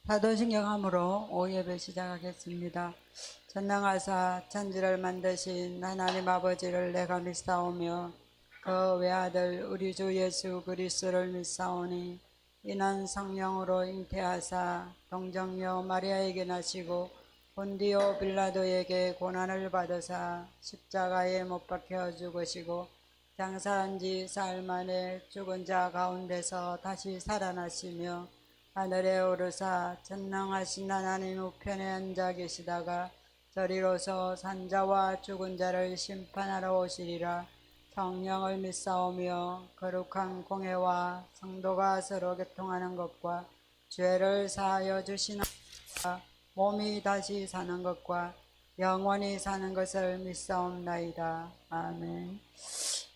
사도신경함으로 오예배 시작하겠습니다. 전능하사 천지를 만드신 하나님 아버지를 내가 믿사오며 그 외아들 우리 주 예수 그리스도를 믿사오니 이는 성령으로 잉태하사 동정녀 마리아에게 나시고 본디오 빌라도에게 고난을 받으사 십자가에 못 박혀 죽으시고 장사한 지 사흘 만에 죽은 자 가운데서 다시 살아나시며 하늘에 오르사 전능하신 하나님 우편에 앉아 계시다가 저리로서 산자와 죽은 자를 심판하러 오시리라. 성령을 믿사오며 거룩한 공회와 성도가 서로 교통하는 것과 죄를 사하여 주시는 몸이 다시 사는 것과 영원히 사는 것을 믿사옵나이다. 아멘.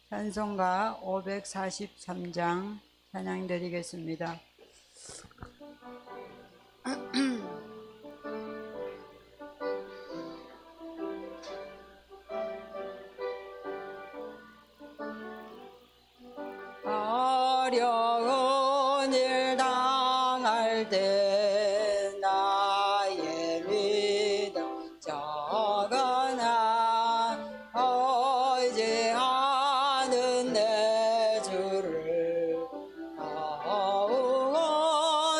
찬송가 543장 찬양드리겠습니다. 어려운 일 당할 때 나의 믿음 적어나 의지하는 내 주를 더욱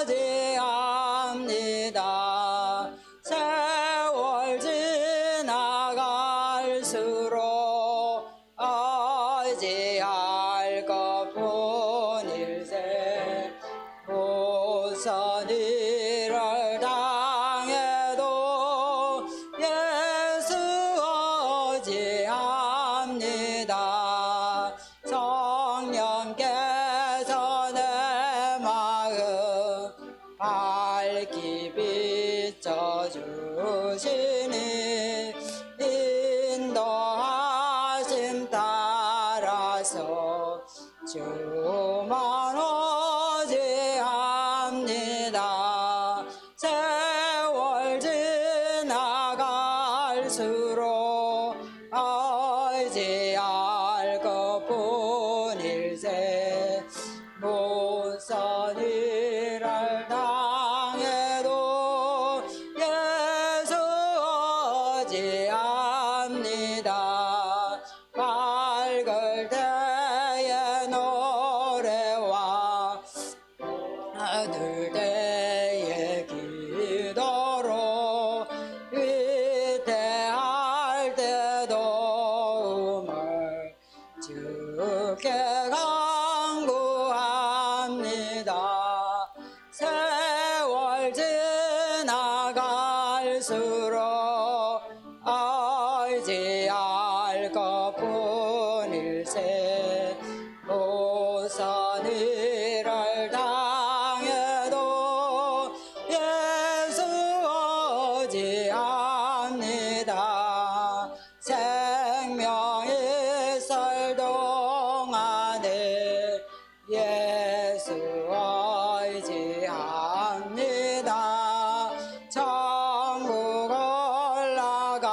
의지합니다. 세월 지나갈수록 의지할 것뿐일세. 무슨 일을 당해도 예수 의지합니다. 성령께서 내 마음 밝히 비춰주시니 인도하심 따라서 주만 의지합니다. 세월 지나갈수록 의지할 것뿐일세. 무슨 일을 당해도 예수 의지합니다. 밝을 때의 노래와 어두울 때의 기도로 위태할 때 도움을 주께 간구합니다. 세월 지나갈수록 의지할 것뿐일세. 무슨 일을 당해도 예수 의지합니다. 생명이 있을 동안에 예수 의지합니다. 천국 올라가도록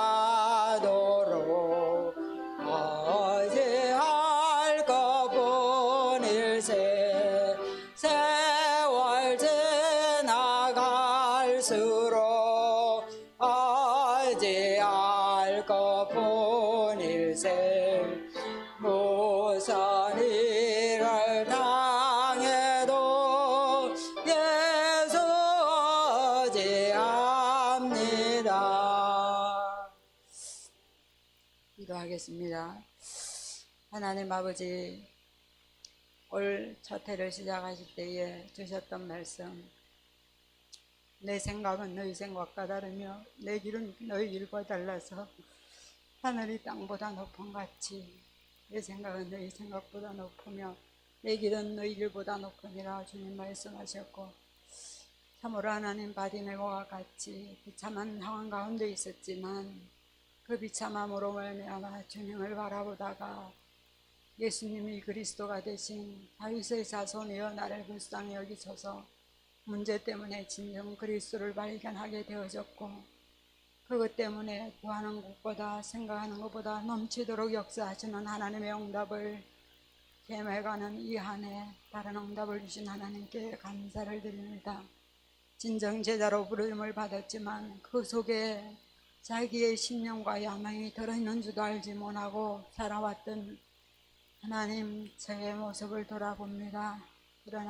의지할 것뿐일세. 세월 지나갈수록 의지할 것뿐일세. 무슨 일을 당해도 예수 의지합니다. 기도하겠습니다. 하나님 아버지, 올 첫 해를 시작하실 때에 주셨던 말씀, 내 생각은 너희 생각과 다르며 내 길은 너희 길과 달라서 하늘이 땅보다 높은 같이 내 생각은 너희 생각보다 높으며 내 길은 너희 길보다 높으니라 주님 말씀하셨고, 참으로 하나님 바디메고와 같이 비참한 상황 가운데 있었지만 그 비참함으로 말미암아 주님을 바라보다가 예수님이 그리스도가 되신 다윗의 자손이여 나를 불쌍히 여기셔서 문제 때문에 진정 그리스도를 발견하게 되어졌고, 그것 때문에 구하는 것보다 생각하는 것보다 넘치도록 역사하시는 하나님의 응답을 헤매가는 이 한 해 다른 응답을 주신 하나님께 감사를 드립니다. 진정 제자로 부름을 받았지만 그 속에 자기의 신념과 야망이 들어있는 줄도 알지 못하고 살아왔던 하나님, 저의 모습을 돌아봅니다. 그런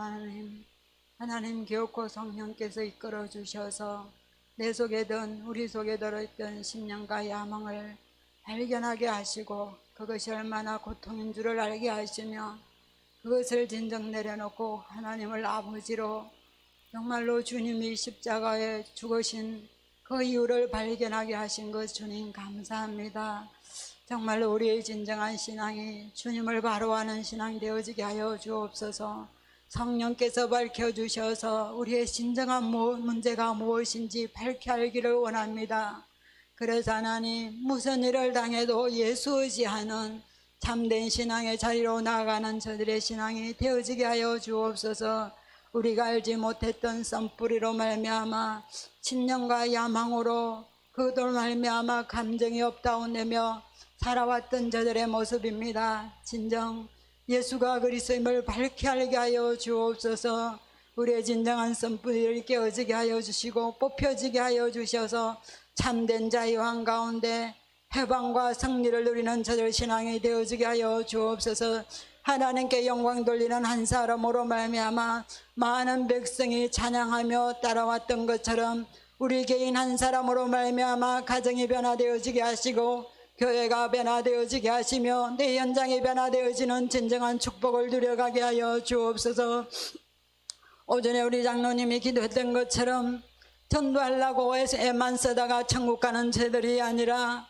하나님 기어코 성령께서 이끌어 주셔서 내 속에든 우리 속에 들어있던 신념과 야망을 발견하게 하시고 그것이 얼마나 고통인 줄을 알게 하시며 그것을 진정 내려놓고 하나님을 아버지로 정말로 주님이 십자가에 죽으신 그 이유를 발견하게 하신 것 주님 감사합니다. 정말로 우리의 진정한 신앙이 주님을 바로하는 신앙이 되어지게 하여 주옵소서. 성령께서 밝혀주셔서 우리의 진정한 문제가 무엇인지 밝히 알기를 원합니다. 그래서 하나님 무슨 일을 당해도 예수 의지하는 참된 신앙의 자리로 나아가는 저들의 신앙이 되어지게 하여 주옵소서. 우리가 알지 못했던 썬뿌리로 말미암아 친년과 야망으로 그것으로 말미암아 감정이 없다운내며 살아왔던 저들의 모습입니다. 진정 예수가 그리스도임을 밝히 알게 하여 주옵소서. 우리의 진정한 썬뿌리를 깨어지게 하여 주시고 뽑혀지게 하여 주셔서 참된 자유한 가운데 해방과 승리를 누리는 저들 신앙이 되어지게 하여 주옵소서. 하나님께 영광 돌리는 한 사람으로 말미암아 많은 백성이 찬양하며 따라왔던 것처럼 우리 개인 한 사람으로 말미암아 가정이 변화되어지게 하시고 교회가 변화되어지게 하시며 내 현장이 변화되어지는 진정한 축복을 누려가게 하여 주옵소서. 오전에 우리 장로님이 기도했던 것처럼 전도하려고 애만 쓰다가 천국 가는 죄들이 아니라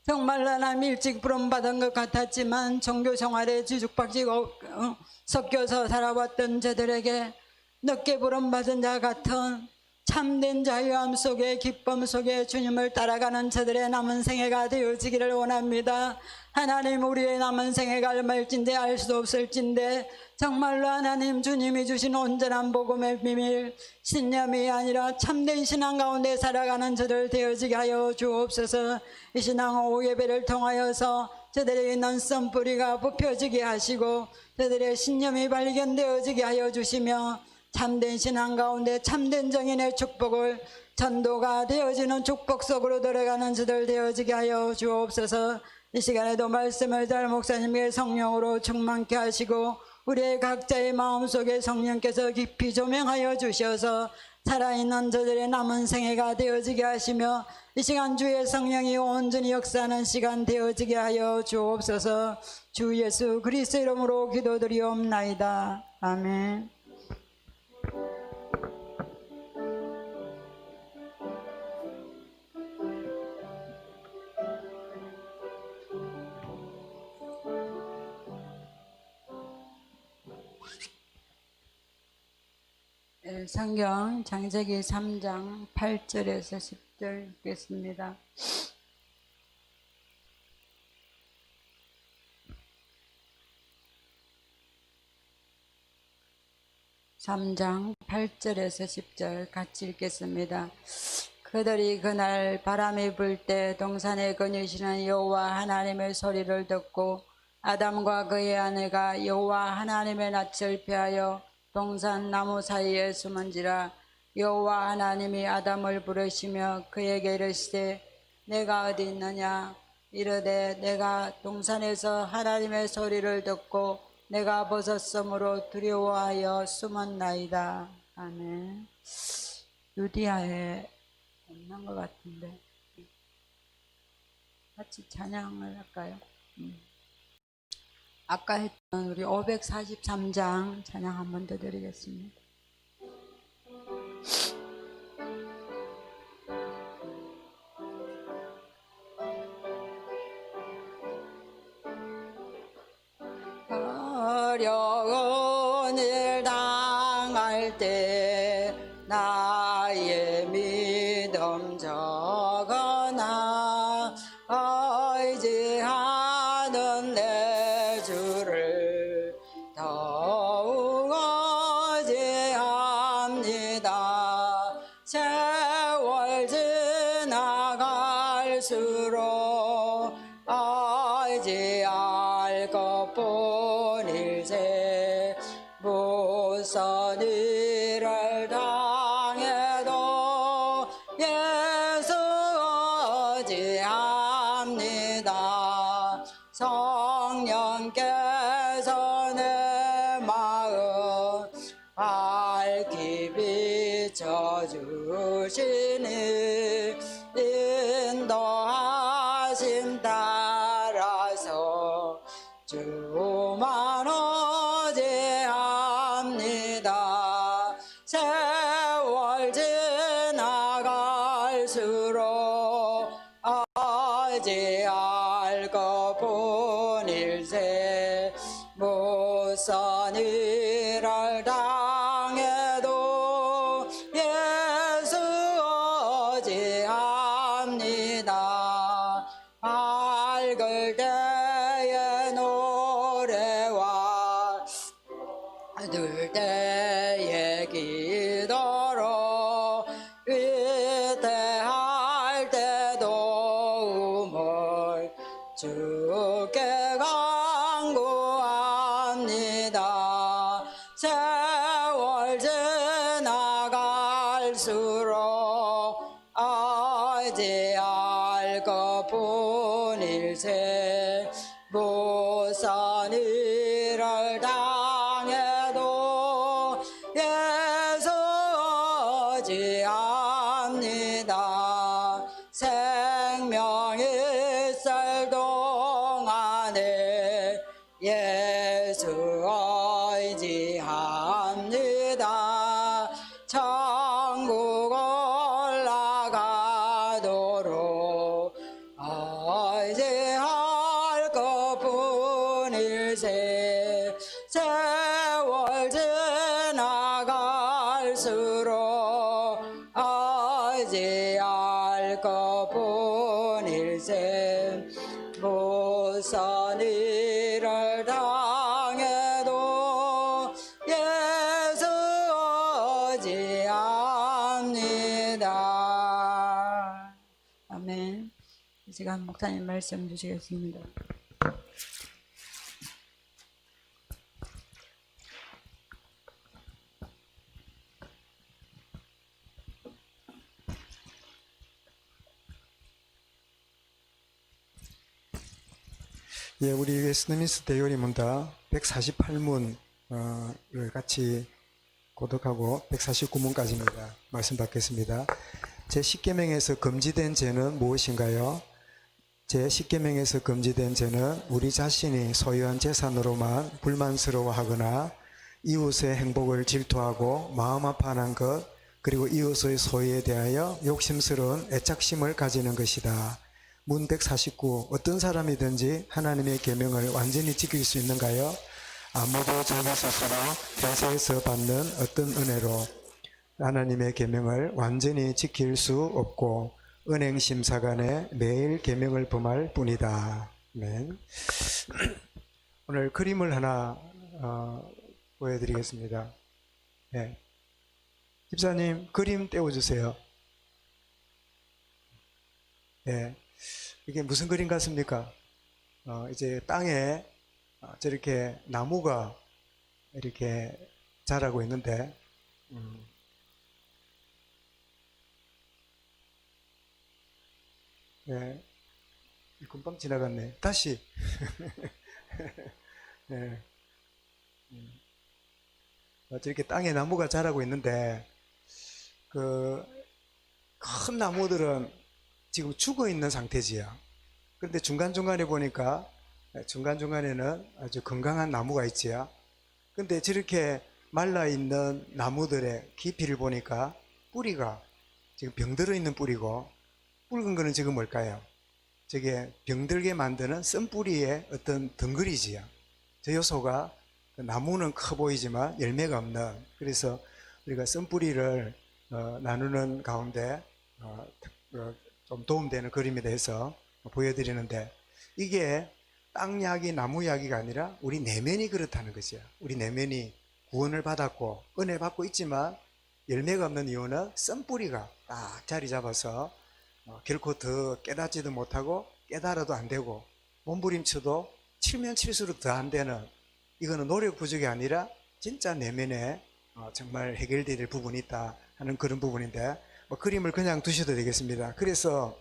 정말 하나님 일찍 부름받은 것 같았지만 종교 생활에 뒤죽박죽 섞여서 살아왔던 저들에게 늦게 부름받은 자 같은 참된 자유함 속에 기쁨 속에 주님을 따라가는 저들의 남은 생애가 되어지기를 원합니다. 하나님 우리의 남은 생애가 얼마일진데 알 수 없을진데 정말로 하나님 주님이 주신 온전한 복음의 비밀 신념이 아니라 참된 신앙 가운데 살아가는 저들 되어지게 하여 주옵소서. 이 신앙 오후 예배를 통하여서 저들에게 있는 썬뿌리가 뽑혀지게 하시고 저들의 신념이 발견되어지게 하여 주시며 참된 신앙 가운데 참된 정인의 축복을 전도가 되어지는 축복 속으로 들어가는 저들 되어지게 하여 주옵소서. 이 시간에도 말씀을 잘 목사님의 성령으로 충만케 하시고 우리의 각자의 마음속에 성령께서 깊이 조명하여 주셔서 살아있는 저들의 남은 생애가 되어지게 하시며 이 시간 주의 성령이 온전히 역사하는 시간 되어지게 하여 주옵소서. 주 예수 그리스도 이름으로 기도드리옵나이다. 아멘. 성경 창세기 3장 8절에서 10절 읽겠습니다. (3장 8절에서 10절) 같이 읽겠습니다. 그들이 그날 바람이 불 때 동산에 거니시는 여호와 하나님의 소리를 듣고 아담과 그의 아내가 여호와 하나님의 낯을 피하여 동산 나무 사이에 숨은지라. 여호와 하나님이 아담을 부르시며 그에게 이르시되 내가 어디 있느냐. 이르되 내가 동산에서 하나님의 소리를 듣고 내가 벗었으므로 두려워하여 숨었나이다. 아멘. 유디아에 없는 것 같은데 같이 찬양을 할까요? 아까 했던 우리 543장 찬양 한 번 더 드리겠습니다. 어려운 일 당할 때 나의 믿음 적어나 의지하는 내 주를 더욱 의지합니다. 세월 지나갈수록 의지할 것뿐일세. 무슨 일을 당해도 예수 의지합니다. 성령께서 내 마음 밝히 비춰주시니 인도하심 따라서 주만 의지합니다. 세월 지나갈수록 의지할 것뿐일세. 무슨 일을 당해도 예수 의지합니다. 읽을 때의 노래와 들 때의 기도로 위태할 때 도움을 주께 간구합니다. 세월 지나갈수록 알지알 것뿐일세 무슨 일을 당해도 예수 의지합니다. 생명 있을 동안에 예수 의지합니다. 천국 올라가도록 의지할 것뿐일세 세월 지나갈수록 의지할 것뿐일세 무슨 일을 당해도 예수 의지합니다. 아멘. 이 시간 목사님 말씀 주시겠습니다. 예, 우리 웨스트민스터 대요리문답 148문을 같이 고독하고 149문까지입니다. 말씀 받겠습니다. 제10계명에서 금지된 죄는 무엇인가요? 제10계명에서 금지된 죄는 우리 자신이 소유한 재산으로만 불만스러워하거나 이웃의 행복을 질투하고 마음 아파하는 것, 그리고 이웃의 소유에 대하여 욕심스러운 애착심을 가지는 것이다. 문 149. 어떤 사람이든지 하나님의 계명을 완전히 지킬 수 있는가요? 아무도 자기 스스로 회사에서 받는 어떤 은혜로 하나님의 계명을 완전히 지킬 수 없고 은행심사관에 매일 계명을 범할 뿐이다. 네. 오늘 그림을 하나 보여드리겠습니다. 네. 집사님 그림 떼어주세요. 네. 이게 무슨 그림 같습니까? 이제 땅에 저렇게 나무가 이렇게 자라고 있는데, 네, 금방 지나갔네. 다시. 네. 저렇게 땅에 나무가 자라고 있는데, 그 큰 나무들은 지금 죽어 있는 상태지요. 그런데 중간중간에 보니까 중간중간에는 아주 건강한 나무가 있지요. 근데 저렇게 말라있는 나무들의 깊이를 보니까 뿌리가 지금 병들어 있는 뿌리고, 붉은 거는 지금 뭘까요? 저게 병들게 만드는 쓴뿌리의 어떤 덩거리지요. 저 요소가 나무는 커 보이지만 열매가 없는, 그래서 우리가 쓴뿌리를 나누는 가운데 좀 도움되는 그림에 대해서 보여드리는데, 이게 땅약이 나무약이가 아니라 우리 내면이 그렇다는 거죠. 우리 내면이 구원을 받았고 은혜 받고 있지만 열매가 없는 이유는 쓴뿌리가 딱 자리 잡아서 결코 더 깨닫지도 못하고 깨달아도 안 되고 몸부림쳐도 치면 칠수록 더 안 되는, 이거는 노력 부족이 아니라 진짜 내면에 정말 해결되어야 될 부분이 있다 하는 그런 부분인데, 그림을 그냥 두셔도 되겠습니다. 그래서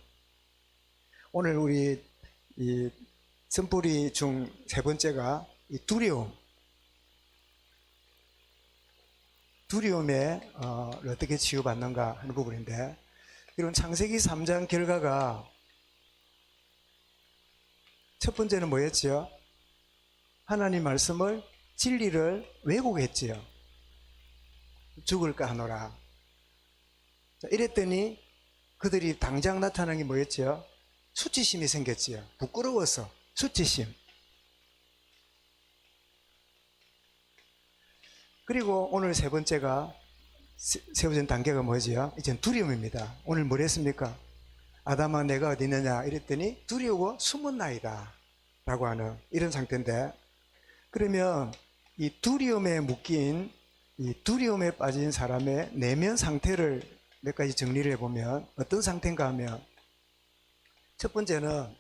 오늘 우리 이 쓴뿌리 중 세 번째가 이 두려움에 어떻게 치유받는가 하는 부분인데, 이런 창세기 3장 결과가 첫 번째는 뭐였지요? 하나님 말씀을 진리를 왜곡했지요. 죽을까 하노라. 자, 이랬더니 그들이 당장 나타난 게 뭐였지요? 수치심이 생겼지요. 부끄러워서 수치심. 그리고 오늘 세 번째가 세워진 단계가 뭐지요? 이젠 두려움입니다. 오늘 뭘 했습니까? 아담아 내가 어디 있느냐 이랬더니 두려워 숨었나이다 라고 하는 이런 상태인데, 그러면 이 두려움에 묶인, 이 두려움에 빠진 사람의 내면 상태를 몇 가지 정리를 해보면 어떤 상태인가 하면, 첫 번째는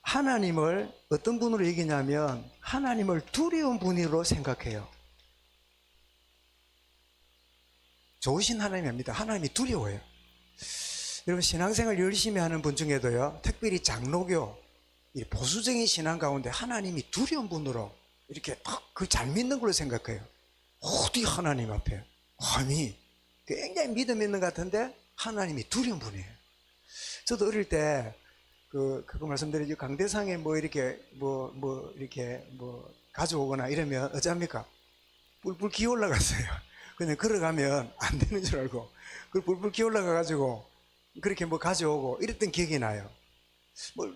하나님을 어떤 분으로 얘기냐면 하나님을 두려운 분으로 생각해요. 좋으신 하나님입니다. 하나님이 두려워요. 여러분, 신앙생활 열심히 하는 분 중에도요, 특별히 장로교 이 보수적인 신앙 가운데 하나님이 두려운 분으로 이렇게 딱 그 잘 믿는 걸로 생각해요. 어디 하나님 앞에 감히, 굉장히 믿음 있는 것 같은데 하나님이 두려운 분이에요. 저도 어릴 때 그거 말씀드리죠. 강대상에 이렇게 가져오거나 이러면 어쩝니까? 뿔뿔 기어 올라갔어요. 그냥 걸어가면 안 되는 줄 알고 그 뿔뿔 기어 올라가 가지고 그렇게 가져오고 이랬던 기억이 나요.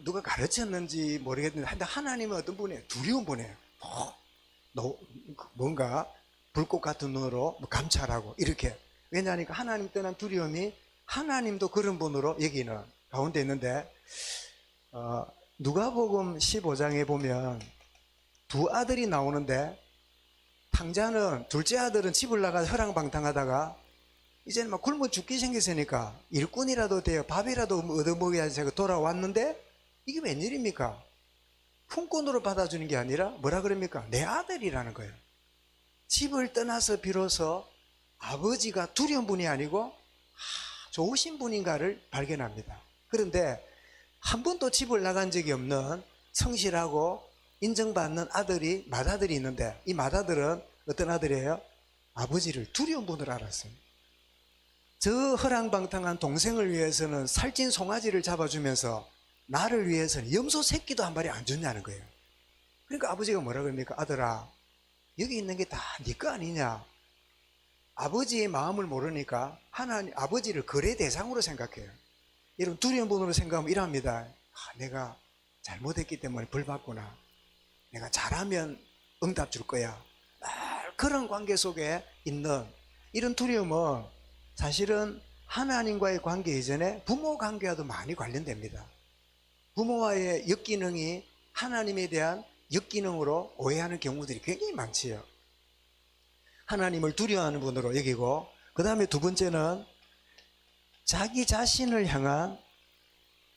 누가 가르쳤는지 모르겠는데, 하여튼 하나님은 어떤 분이에요? 두려운 분이에요. 뭔가 불꽃 같은 눈으로 감찰하고 이렇게. 왜냐하니까 하나님 떠난 두려움이 하나님도 그런 분으로 여기는 가운데 있는데, 누가복음 15장에 보면 두 아들이 나오는데, 탕자는, 둘째 아들은 집을 나가서 허랑방탕하다가 이제는 막 굶어 죽기 생겼으니까 일꾼이라도 돼요, 밥이라도 얻어먹어야지 하고 돌아왔는데, 이게 웬일입니까? 품꾼으로 받아주는 게 아니라 뭐라 그럽니까? 내 아들이라는 거예요. 집을 떠나서 비로소 아버지가 두려운 분이 아니고 좋으신 분인가를 발견합니다. 그런데 한 번도 집을 나간 적이 없는 성실하고 인정받는 아들이, 맏아들이 있는데, 이 맏아들은 어떤 아들이에요? 아버지를 두려운 분으로 알았어요. 저 허랑방탕한 동생을 위해서는 살찐 송아지를 잡아주면서 나를 위해서는 염소 새끼도 한 마리 안 줬냐는 거예요. 그러니까 아버지가 뭐라 그럽니까? 아들아, 여기 있는 게 다 네 거 아니냐? 아버지의 마음을 모르니까 하나님, 아버지를 거래 대상으로 생각해요. 여러분, 두려운 분으로 생각하면 이랍니다. 내가 잘못했기 때문에 벌 받구나. 내가 잘하면 응답 줄 거야. 그런 관계 속에 있는 이런 두려움은 사실은 하나님과의 관계 이전에 부모 관계와도 많이 관련됩니다. 부모와의 역기능이 하나님에 대한 역기능으로 오해하는 경우들이 굉장히 많지요. 하나님을 두려워하는 분으로 여기고, 그 다음에 두 번째는 자기 자신을 향한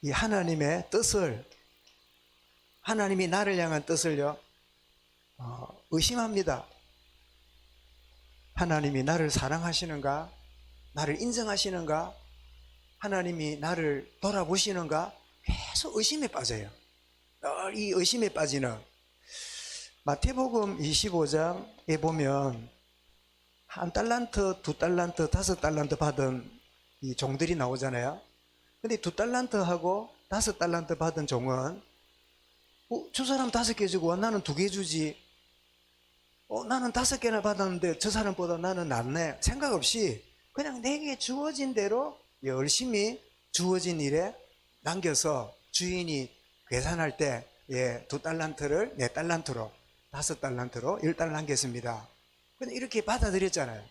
이 하나님의 뜻을, 하나님이 나를 향한 뜻을요, 의심합니다. 하나님이 나를 사랑하시는가? 나를 인정하시는가? 하나님이 나를 돌아보시는가? 계속 의심에 빠져요. 늘 이 의심에 빠지는. 마태복음 25장에 보면 1달란트, 2달란트, 5달란트 받은 이 종들이 나오잖아요. 근데 2달란트하고 5달란트 받은 종은 저 사람 5개 주고 나는 2개 주지. 나는 5개나 받았는데 저 사람보다 나는 낫네. 생각 없이 그냥 내게 주어진 대로 열심히 주어진 일에 남겨서 주인이 계산할 때 2달란트를 4달란트로, 5달란트로 1달 남겼습니다. 근데 이렇게 받아들였잖아요.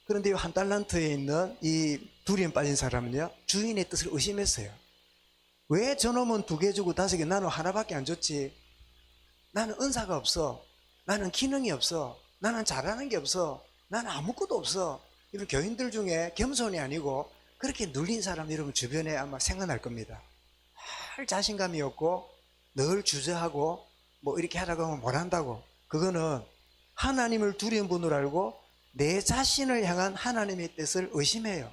그런데 이 1달란트에 있는 이 두려움 빠진 사람은요, 주인의 뜻을 의심했어요. 왜 저놈은 2개 주고 5개, 나는 하나밖에 안 줬지? 나는 은사가 없어. 나는 기능이 없어. 나는 잘하는 게 없어. 나는 아무것도 없어. 이런 교인들 중에 겸손이 아니고 그렇게 눌린 사람 여러분 주변에 아마 생각날 겁니다. 할 자신감이 없고 늘 주저하고 이렇게 하라고 하면 뭘 한다고. 그거는 하나님을 두려운 분으로 알고 내 자신을 향한 하나님의 뜻을 의심해요.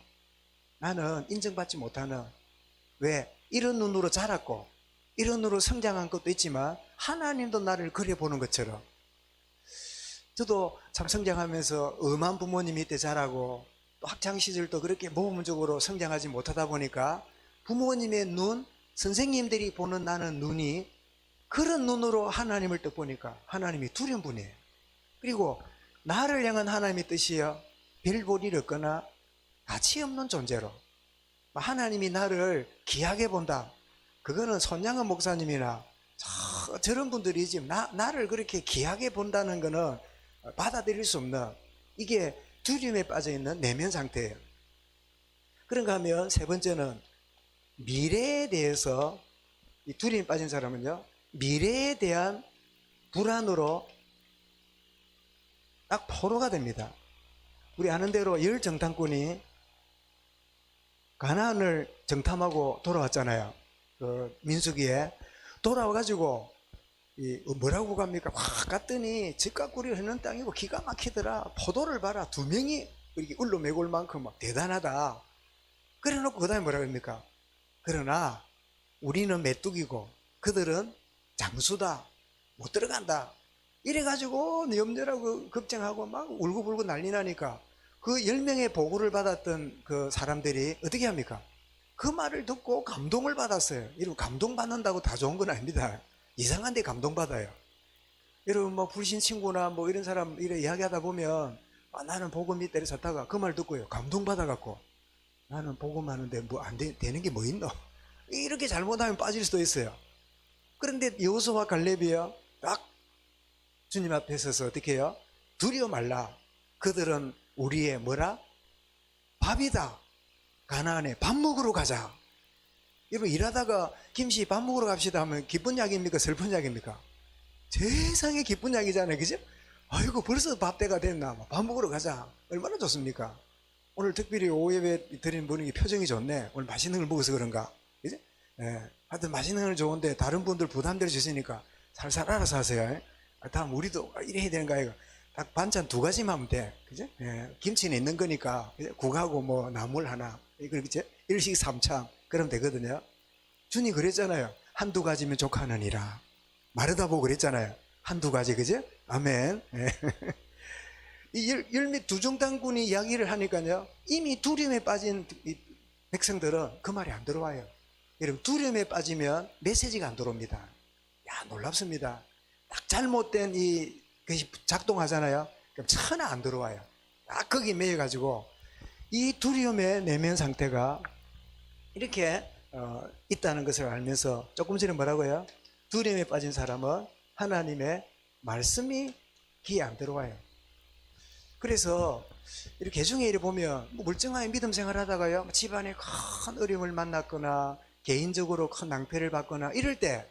나는 인정받지 못하는, 왜 이런 눈으로 자랐고 이런 눈으로 성장한 것도 있지만 하나님도 나를 그려보는 것처럼. 저도 참 성장하면서 엄한 부모님 밑에 자라고 또 학창시절도 그렇게 모범적으로 성장하지 못하다 보니까 부모님의 눈, 선생님들이 보는 나는 눈이 그런 눈으로 하나님을 딱 보니까 하나님이 두려운 분이에요. 그리고 나를 향한 하나님의 뜻이요, 별 볼 일 없거나 가치 없는 존재로 하나님이 나를 귀하게 본다. 그거는 손양은 목사님이나 저런 분들이 지금 나를 그렇게 귀하게 본다는 거는 받아들일 수 없는, 이게 두려움에 빠져있는 내면 상태예요. 그런가 하면 세 번째는 미래에 대해서, 이 두려움에 빠진 사람은요, 미래에 대한 불안으로 딱 포로가 됩니다. 우리 아는 대로 열 정탐꾼이 가나안을 정탐하고 돌아왔잖아요. 그 민수기에 돌아와가지고 뭐라고 갑니까? 확 갔더니 집값구리를 해는 땅이고 기가 막히더라. 포도를 봐라. 2명이 이렇게 울로매골 만큼 막 대단하다. 그래놓고 그 다음에 뭐라 그럽니까? 그러나 우리는 메뚜기고 그들은 장수다. 못 들어간다. 이래가지고 염려라고 걱정하고 막 울고불고 난리 나니까 그 10명의 보고를 받았던 그 사람들이 어떻게 합니까? 그 말을 듣고 감동을 받았어요. 여러분, 감동받는다고 다 좋은 건 아닙니다. 이상한데 감동받아요. 여러분, 뭐 불신 친구나 뭐 이런 사람 이래 이야기하다 보면 나는 복음 믿다 이래 섰다가 그 말 듣고요, 감동받아갖고 나는 복음하는데 뭐 안 되는 게 뭐 있노? 이렇게 잘못하면 빠질 수도 있어요. 그런데 여호수아와 갈렙이요, 딱 주님 앞에 서서 어떻게 해요? 두려워 말라. 그들은 우리의 뭐라? 밥이다. 가나안에 밥 먹으러 가자. 여러분, 일하다가 김씨 밥 먹으러 갑시다 하면 기쁜 약입니까? 슬픈 약입니까? 세상에 기쁜 약이잖아요. 그죠? 아이고, 벌써 밥 때가 됐나? 밥 먹으러 가자. 얼마나 좋습니까? 오늘 특별히 오예배 드린 분이 표정이 좋네. 오늘 맛있는 걸 먹어서 그런가? 그죠? 예. 하여튼 맛있는 걸 좋은데 다른 분들 부담들 주시니까 살살 알아서 하세요. 다음 우리도 이래 해야 되는 거 아이가? 딱 반찬 2가지만 하면 돼. 그죠? 예. 김치는 있는 거니까. 그죠? 국하고 뭐 나물 하나. 그죠? 일식삼참. 그러면 되거든요. 주님 그랬잖아요. 1-2가지면 족하느니라. 마르다 보고 그랬잖아요. 1-2가지, 그죠? 아멘. 예. 이 열매 두종당군이 이야기를 하니까요, 이미 두려움에 빠진 이 백성들은 그 말이 안 들어와요. 여러분, 두려움에 빠지면 메시지가 안 들어옵니다. 야, 놀랍습니다. 딱 잘못된 그것이 작동하잖아요. 그럼 전혀 안 들어와요. 딱 거기 매여가지고 이 두려움의 내면 상태가 이렇게 있다는 것을 알면서 조금 전에 뭐라고요? 두려움에 빠진 사람은 하나님의 말씀이 귀에 안 들어와요. 그래서 이렇게 개중에 이래 보면 멀쩡하게 믿음 생활하다가요, 집안에 큰 어려움을 만났거나 개인적으로 큰 낭패를 받거나 이럴 때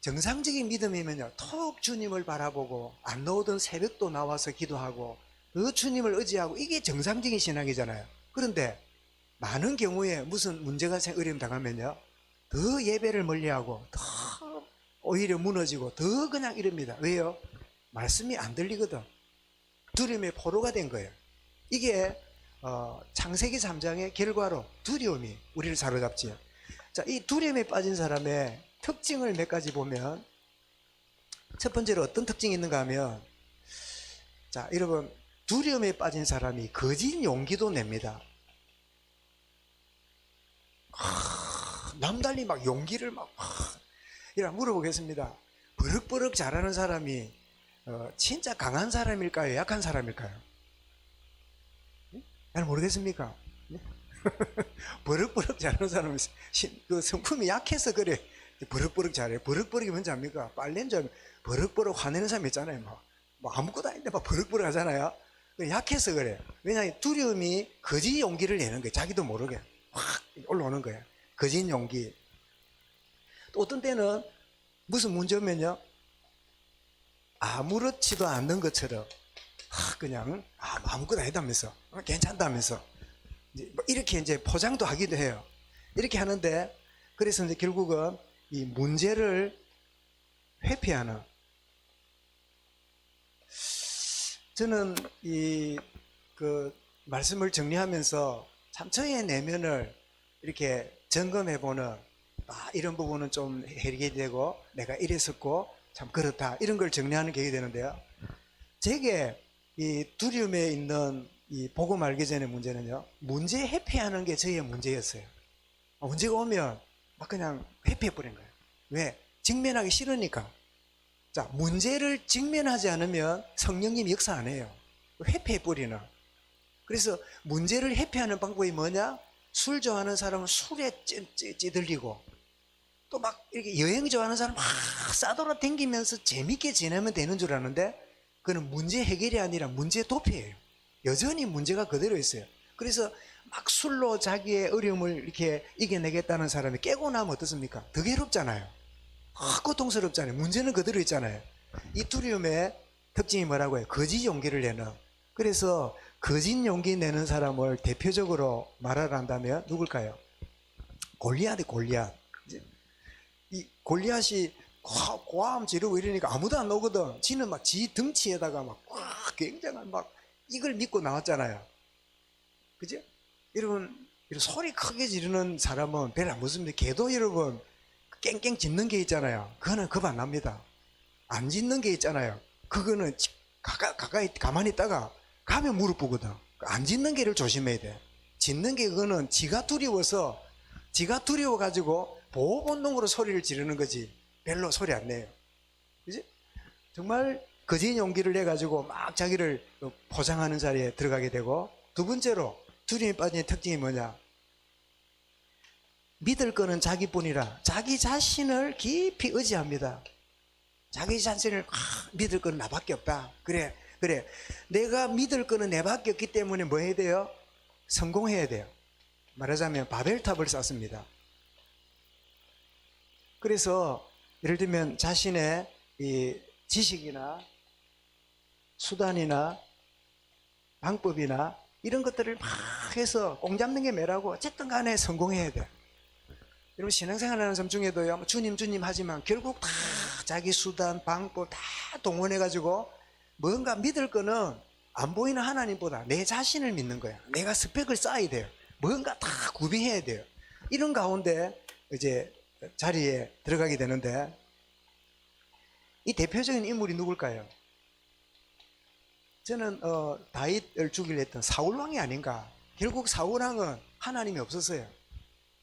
정상적인 믿음이면요, 톡 주님을 바라보고 안 나오던 새벽도 나와서 기도하고 그 주님을 의지하고, 이게 정상적인 신앙이잖아요. 그런데 많은 경우에 무슨 문제가 어려움 당하면요, 더 예배를 멀리하고 더 오히려 무너지고 더 그냥 이럽니다. 왜요? 말씀이 안 들리거든. 두려움의 포로가 된 거예요. 이게 창세기 3장의 결과로 두려움이 우리를 사로잡지요. 자, 이 두려움에 빠진 사람의 특징을 몇 가지 보면, 첫 번째로 어떤 특징이 있는가 하면, 자, 여러분, 두려움에 빠진 사람이 거짓 용기도 냅니다. 남달리 막 용기를 이라 물어보겠습니다. 버럭버럭 잘하는 사람이 진짜 강한 사람일까요? 약한 사람일까요? 잘 모르겠습니까? 버럭버럭 잘하는 사람은 그 성품이 약해서 그래. 버럭버럭 잘해. 버럭버럭이 뭔지 압니까? 빨래는 버럭버럭 화내는 사람 있잖아요. 뭐 아무것도 아닌데 막 버럭버럭 하잖아요. 약해서 그래. 왜냐하면 두려움이 거짓 용기를 내는 거예요. 자기도 모르게 확 올라오는 거예요. 거짓 용기. 또 어떤 때는 무슨 문제 오면요, 아무렇지도 않는 것처럼 그냥 아무것도 아니다면서, 괜찮다면서 이렇게 이제 포장도 하기도 해요. 이렇게 하는데, 그래서 이제 결국은 이 문제를 회피하는, 저는 그 말씀을 정리하면서 참 저의 내면을 이렇게 점검해보는, 이런 부분은 좀 해결이 되고 내가 이랬었고 참 그렇다, 이런 걸 정리하는 계획이 되는데요, 제게 이 두려움에 있는 이 복음 알기 전의 문제는요, 문제 회피하는 게 저의 문제였어요. 문제가 오면 막 그냥 회피해버린 거예요. 왜? 직면하기 싫으니까. 자, 문제를 직면하지 않으면 성령님이 역사 안 해요. 회피해버리는. 그래서 문제를 회피하는 방법이 뭐냐? 술 좋아하는 사람은 술에 찌들리고, 또 막 이렇게 여행 좋아하는 사람 막 싸돌아 댕기면서 재밌게 지내면 되는 줄 아는데, 그는 문제 해결이 아니라 문제 도피예요. 여전히 문제가 그대로 있어요. 그래서 막 술로 자기의 어려움을 이렇게 이겨내겠다는 사람이 깨고 나면 어떻습니까? 더 괴롭잖아요. 고통스럽잖아요. 문제는 그대로 있잖아요. 이 두려움의 특징이 뭐라고 해요? 거짓 용기를 내는. 그래서 거짓 용기 내는 사람을 대표적으로 말하란다면 누굴까요? 골리앗이 골리앗. 이 골리앗이 고함 지르고 이러니까 아무도 안 오거든. 지는 막 지 덩치에다가 막 굉장한 막 이걸 믿고 나왔잖아요. 그죠? 여러분, 이런 소리 크게 지르는 사람은 별로 안 무섭습니다. 걔도 여러분 깽깽 짖는 게 있잖아요. 그거는 겁 안 납니다. 안 짖는 게 있잖아요. 그거는 가까이 가만히 있다가 가면 무릎 꿇거든. 안 짖는 게를 조심해야 돼. 짖는 게 그거는 지가 두려워가지고 보호 본능으로 소리를 지르는 거지. 별로 소리 안 내요. 그지? 정말 거짓 용기를 내가지고 막 자기를 포장하는 자리에 들어가게 되고, 두 번째로 두려움에 빠진 특징이 뭐냐? 믿을 거는 자기뿐이라 자기 자신을 깊이 의지합니다. 자기 자신을 믿을 거는 나밖에 없다. 그래. 내가 믿을 거는 내밖에 없기 때문에 뭐 해야 돼요? 성공해야 돼요. 말하자면 바벨탑을 쌓습니다. 그래서 예를 들면 자신의 이 지식이나 수단이나 방법이나 이런 것들을 막 해서 공 잡는 게 뭐라고? 어쨌든 간에 성공해야 돼. 여러분, 신앙생활 하는 삶 중에도요, 주님 하지만 결국 다 자기 수단, 방법 다 동원해가지고 뭔가 믿을 거는 안 보이는 하나님보다 내 자신을 믿는 거야. 내가 스펙을 쌓아야 돼요. 뭔가 다 구비해야 돼요. 이런 가운데 이제 자리에 들어가게 되는데, 이 대표적인 인물이 누굴까요? 저는 다윗을 죽이려 했던 사울왕이 아닌가. 결국 사울왕은 하나님이 없었어요.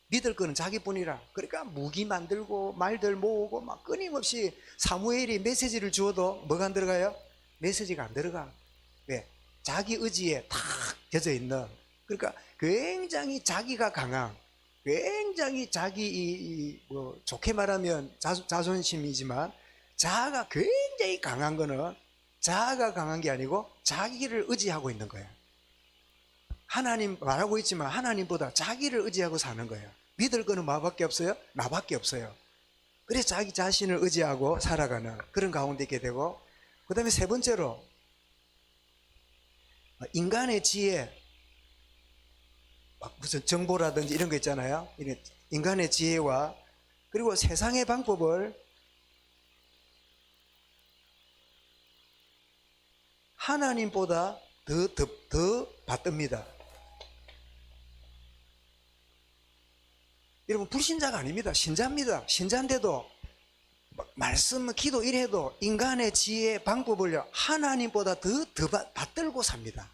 믿을 거는 자기뿐이라. 그러니까 무기 만들고 말들 모으고 막 끊임없이 사무엘이 메시지를 주어도 뭐가 안 들어가요? 메시지가 안 들어가. 왜? 자기 의지에 탁 젖어 있는. 그러니까 굉장히 자기가 강한, 굉장히 자기 뭐 좋게 말하면 자존심이지만 자아가 굉장히 강한 거는 자아가 강한 게 아니고 자기를 의지하고 있는 거예요. 하나님 말하고 있지만 하나님보다 자기를 의지하고 사는 거예요. 믿을 거는 뭐밖에 없어요? 나밖에 없어요. 그래서 자기 자신을 의지하고 살아가는 그런 가운데 있게 되고, 그 다음에 세 번째로 인간의 지혜, 막 무슨 정보라든지 이런 거 있잖아요. 인간의 지혜와 그리고 세상의 방법을 하나님보다 더 받듭니다. 여러분, 불신자가 아닙니다. 신자입니다. 신자인데도 말씀, 기도 이래도 인간의 지혜, 방법을요 하나님보다 더 받들고 삽니다.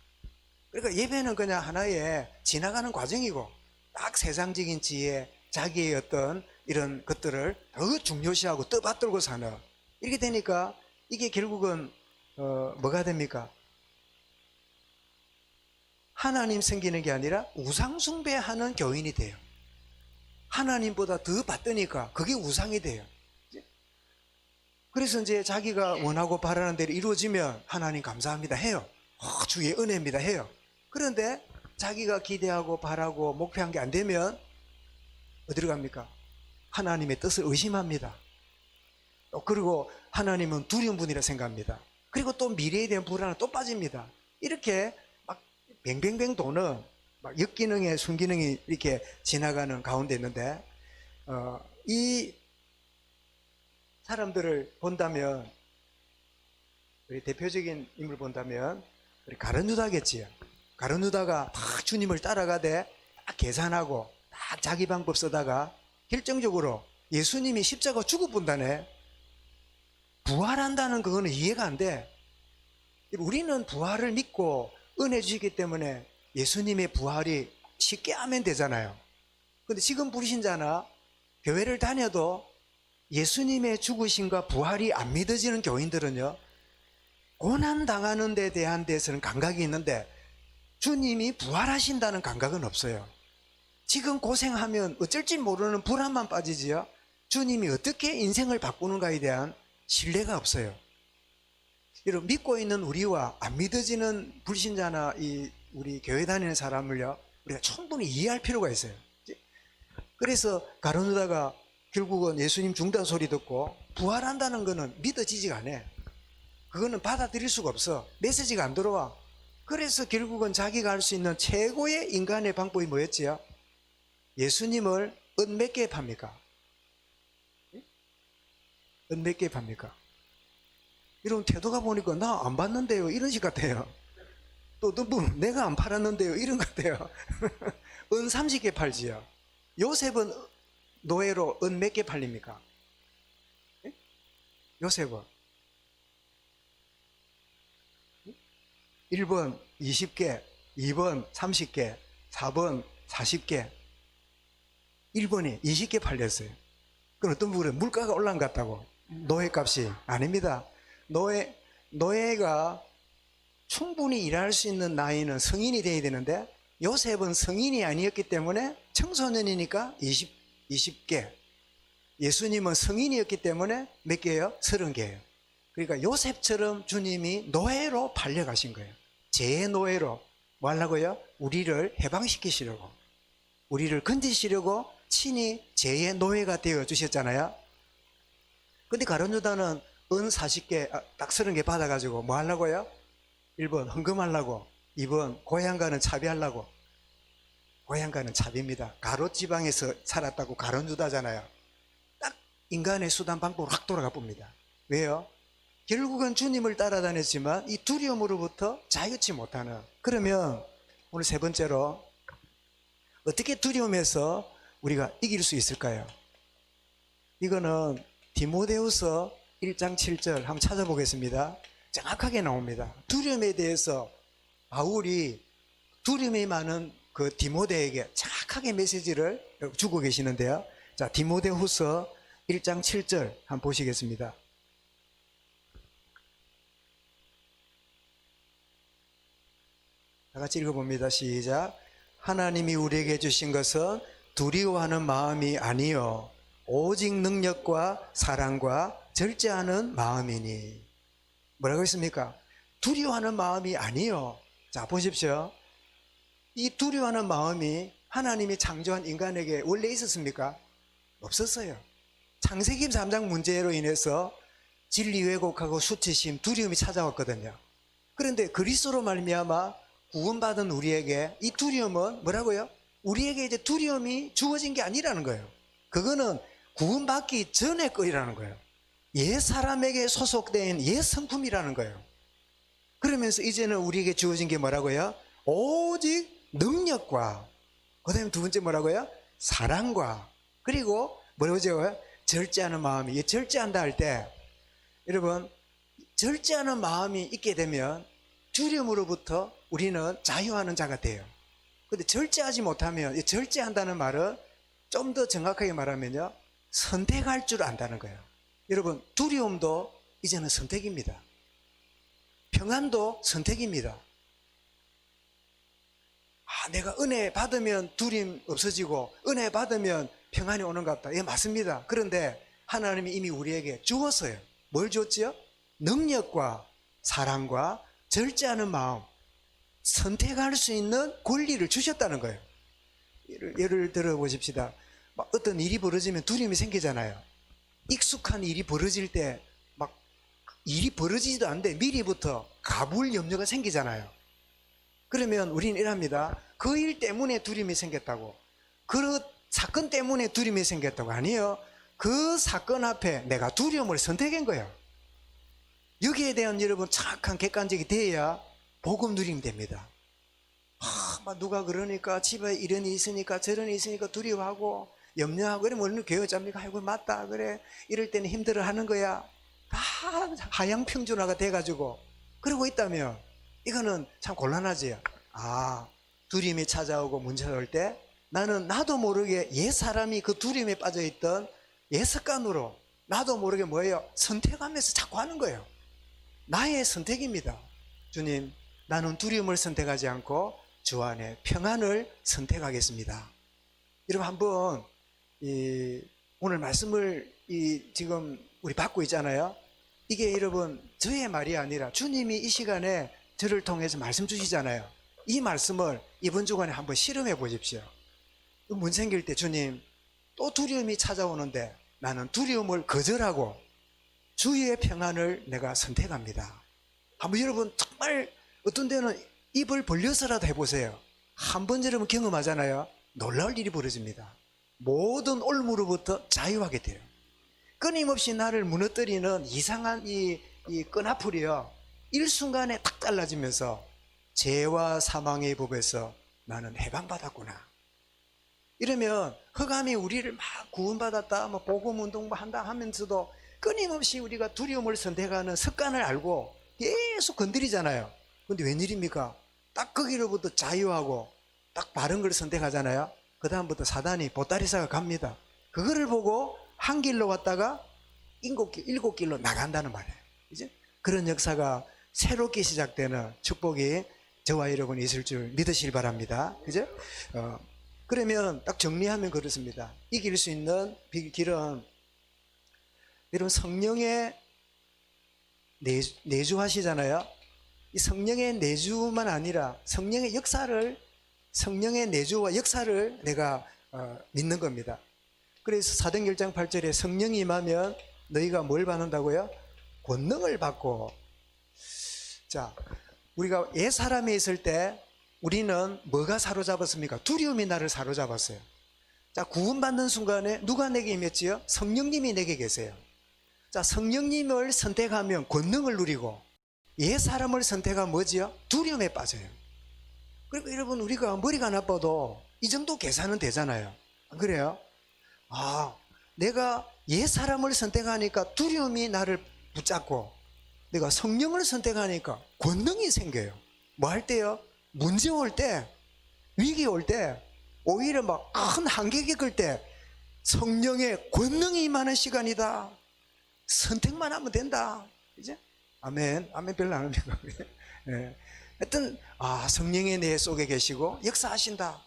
그러니까 예배는 그냥 하나의 지나가는 과정이고, 딱 세상적인 지혜, 자기의 어떤 이런 것들을 더 중요시하고 더 받들고 사는, 이렇게 되니까 이게 결국은 뭐가 됩니까? 하나님 생기는 게 아니라 우상 숭배하는 교인이 돼요. 하나님보다 더 받으니까 그게 우상이 돼요. 그래서 이제 자기가 원하고 바라는 대로 이루어지면 하나님 감사합니다 해요. 주의 은혜입니다 해요. 그런데 자기가 기대하고 바라고 목표한 게 안 되면 어디로 갑니까? 하나님의 뜻을 의심합니다. 그리고 하나님은 두려운 분이라 생각합니다. 그리고 또 미래에 대한 불안은 또 빠집니다. 이렇게 막 뱅뱅뱅 도는 막 역기능에 순기능이 이렇게 지나가는 가운데 있는데, 이 사람들을 본다면, 우리 대표적인 인물 본다면 우리 가룟 유다겠지요. 가룟 유다가 딱 주님을 따라가되 딱 계산하고 딱 자기 방법 쓰다가 결정적으로 예수님이 십자가 죽어본다네. 부활한다는 그거는 이해가 안 돼. 우리는 부활을 믿고 은혜 주시기 때문에 예수님의 부활이 쉽게 하면 되잖아요. 근데 지금 불신자나 교회를 다녀도 예수님의 죽으심과 부활이 안 믿어지는 교인들은요, 고난 당하는 데 대한 데서는 감각이 있는데 주님이 부활하신다는 감각은 없어요. 지금 고생하면 어쩔지 모르는 불안만 빠지지요. 주님이 어떻게 인생을 바꾸는가에 대한 신뢰가 없어요. 믿고 있는 우리와 안 믿어지는 불신자나 우리 교회 다니는 사람을요, 우리가 충분히 이해할 필요가 있어요. 그래서 가룟 유다가 결국은 예수님 죽는다는 소리 듣고 부활한다는 거는 믿어지지가 않아. 그거는 받아들일 수가 없어. 메시지가 안 들어와. 그래서 결국은 자기가 할 수 있는 최고의 인간의 방법이 뭐였지요? 예수님을 은 몇 개에 팝니까? 은 몇 개에 팝니까? 이런 태도가 보니까 나 안 받는데요, 이런 식 같아요. 또 분 내가 안 팔았는데요, 이런 것 같아요. 은 30개 팔지요. 요셉은 노예로 은 몇 개 팔립니까? 예? 요셉은 1번 20개, 2번 30개, 4번 40개, 1번이 20개 팔렸어요. 그럼 어떤 분은 물가가 올라간 것 같다고. 노예값이 아닙니다. 노예가 충분히 일할 수 있는 나이는 성인이 돼야 되는데 요셉은 성인이 아니었기 때문에 청소년이니까 20개. 예수님은 성인이었기 때문에 몇 개예요? 30개예요. 그러니까 요셉처럼 주님이 노예로 팔려가신 거예요. 제 노예로. 뭐 하려고요? 우리를 해방시키시려고, 우리를 건지시려고 친히 제의 노예가 되어 주셨잖아요. 근데 가룟 유다는 은 40개, 딱 30개 받아가지고 뭐 하려고요? 1번 헌금하려고, 2번 고향가는 차비하려고. 고향가는 차비입니다. 가롯 지방에서 살았다고 가룟 유다잖아요. 딱 인간의 수단 방법으로 확 돌아가 봅니다. 왜요? 결국은 주님을 따라다녔지만 이 두려움으로부터 자유치 못하는. 그러면 오늘 세 번째로 어떻게 두려움에서 우리가 이길 수 있을까요? 이거는 디모데후서 1장 7절 한번 찾아보겠습니다. 정확하게 나옵니다. 두려움에 대해서 바울이 두려움이 많은 그 디모데에게 정확하게 메시지를 주고 계시는데요. 자, 디모데후서 1장 7절 한번 보시겠습니다. 다 같이 읽어봅니다. 시작. 하나님이 우리에게 주신 것은 두려워하는 마음이 아니요 오직 능력과 사랑과 절제하는 마음이니. 뭐라고 했습니까? 두려워하는 마음이 아니요. 자, 보십시오. 이 두려워하는 마음이 하나님이 창조한 인간에게 원래 있었습니까? 없었어요. 창세기 3장 문제로 인해서 진리 왜곡하고 수치심, 두려움이 찾아왔거든요. 그런데 그리스도로 말미암아 구원받은 우리에게 이 두려움은 뭐라고요? 우리에게 이제 두려움이 주어진 게 아니라는 거예요. 그거는 구원받기 전의 거이라는 거예요. 옛 사람에게 소속된 옛 성품이라는 거예요. 그러면서 이제는 우리에게 주어진 게 뭐라고요? 오직 능력과, 그 다음에 두 번째 뭐라고요? 사랑과, 그리고 뭐라고요? 절제하는 마음이. 이 절제한다 할 때 여러분, 절제하는 마음이 있게 되면 두려움으로부터 우리는 자유하는 자가 돼요. 근데 절제하지 못하면, 이 절제한다는 말은 좀 더 정확하게 말하면요, 선택할 줄 안다는 거예요. 여러분, 두려움도 이제는 선택입니다. 평안도 선택입니다. 내가 은혜 받으면 두려움 없어지고 은혜 받으면 평안이 오는 것 같다. 예, 맞습니다. 그런데 하나님이 이미 우리에게 주었어요. 뭘 줬지요? 능력과 사랑과 절제하는 마음, 선택할 수 있는 권리를 주셨다는 거예요. 예를 들어 보십시다. 어떤 일이 벌어지면 두려움이 생기잖아요. 익숙한 일이 벌어질 때 막 일이 벌어지지도 않는데 미리부터 가불 염려가 생기잖아요. 그러면 우리는 이랍니다. 그 일 때문에 두려움이 생겼다고, 그 사건 때문에 두려움이 생겼다고. 아니에요. 그 사건 앞에 내가 두려움을 선택한 거예요. 여기에 대한 여러분 정확한 객관적이 돼야 복음 누리면 됩니다. 막 누가 그러니까 집에 이런 일이 있으니까 저런 일이 있으니까 두려워하고 염려하고 그러면 오늘 교회 잡니까? 아이고 맞다 그래, 이럴 때는 힘들어 하는 거야. 다 하향평준화가 돼가지고 그러고 있다면 이거는 참 곤란하지. 두려움이 찾아오고 문제가 올 때 나는 나도 모르게 옛 사람이 그 두려움에 빠져있던 옛 습관으로 나도 모르게 뭐예요? 선택하면서 자꾸 하는 거예요. 나의 선택입니다. 주님, 나는 두려움을 선택하지 않고 주 안에 평안을 선택하겠습니다. 여러분 한번 오늘 말씀을 지금 우리 받고 있잖아요. 이게 여러분 저의 말이 아니라 주님이 이 시간에 저를 통해서 말씀 주시잖아요. 이 말씀을 이번 주간에 한번 실험해 보십시오. 문 생길 때 주님 또 두려움이 찾아오는데 나는 두려움을 거절하고 주의 평안을 내가 선택합니다. 한번 여러분 정말 어떤 데는 입을 벌려서라도 해보세요. 한 번 여러분 경험하잖아요. 놀라울 일이 벌어집니다. 모든 올무로부터 자유하게 돼요. 끊임없이 나를 무너뜨리는 이상한 이 끈아풀이요, 일순간에 탁 잘라지면서 죄와 사망의 법에서 나는 해방받았구나. 이러면 흑암이 우리를 막 구원받았다, 뭐 복음운동 한다 하면서도 끊임없이 우리가 두려움을 선택하는 습관을 알고 계속 건드리잖아요. 근데 웬일입니까? 딱 거기로부터 자유하고 딱 바른 걸 선택하잖아요. 그 다음부터 사단이 보따리사가 갑니다. 그거를 보고 한 길로 왔다가 일곱 길로 나간다는 말이에요. 이제 그런 역사가 새롭게 시작되는 축복이 저와 여러분이 있을 줄 믿으시길 바랍니다. 그죠? 그러면 딱 정리하면 그렇습니다. 이길 수 있는 길은 여러분 성령의 내주하시잖아요. 이 성령의 내주만 아니라 성령의 역사를, 성령의 내주와 역사를 내가 믿는 겁니다. 그래서 사도행전 1장 8절에 성령이 임하면 너희가 뭘 받는다고요? 권능을 받고. 자, 우리가 옛 사람에 있을 때 우리는 뭐가 사로잡았습니까? 두려움이 나를 사로잡았어요. 자, 구원받는 순간에 누가 내게 임했지요? 성령님이 내게 계세요. 자, 성령님을 선택하면 권능을 누리고, 옛 사람을 선택하면 뭐지요? 두려움에 빠져요. 그리고 여러분, 우리가 머리가 나빠도 이 정도 계산은 되잖아요. 안 그래요? 아, 내가 옛 사람을 선택하니까 두려움이 나를 붙잡고, 내가 성령을 선택하니까 권능이 생겨요. 뭐 할 때요? 문제 올 때, 위기 올 때, 오히려 막 큰 한계 겪을 때 성령의 권능이 임하는 시간이다. 선택만 하면 된다. 이제 아멘. 아멘 별로 안 합니까? 네. 하여튼 성령이 내 속에 계시고 역사하신다.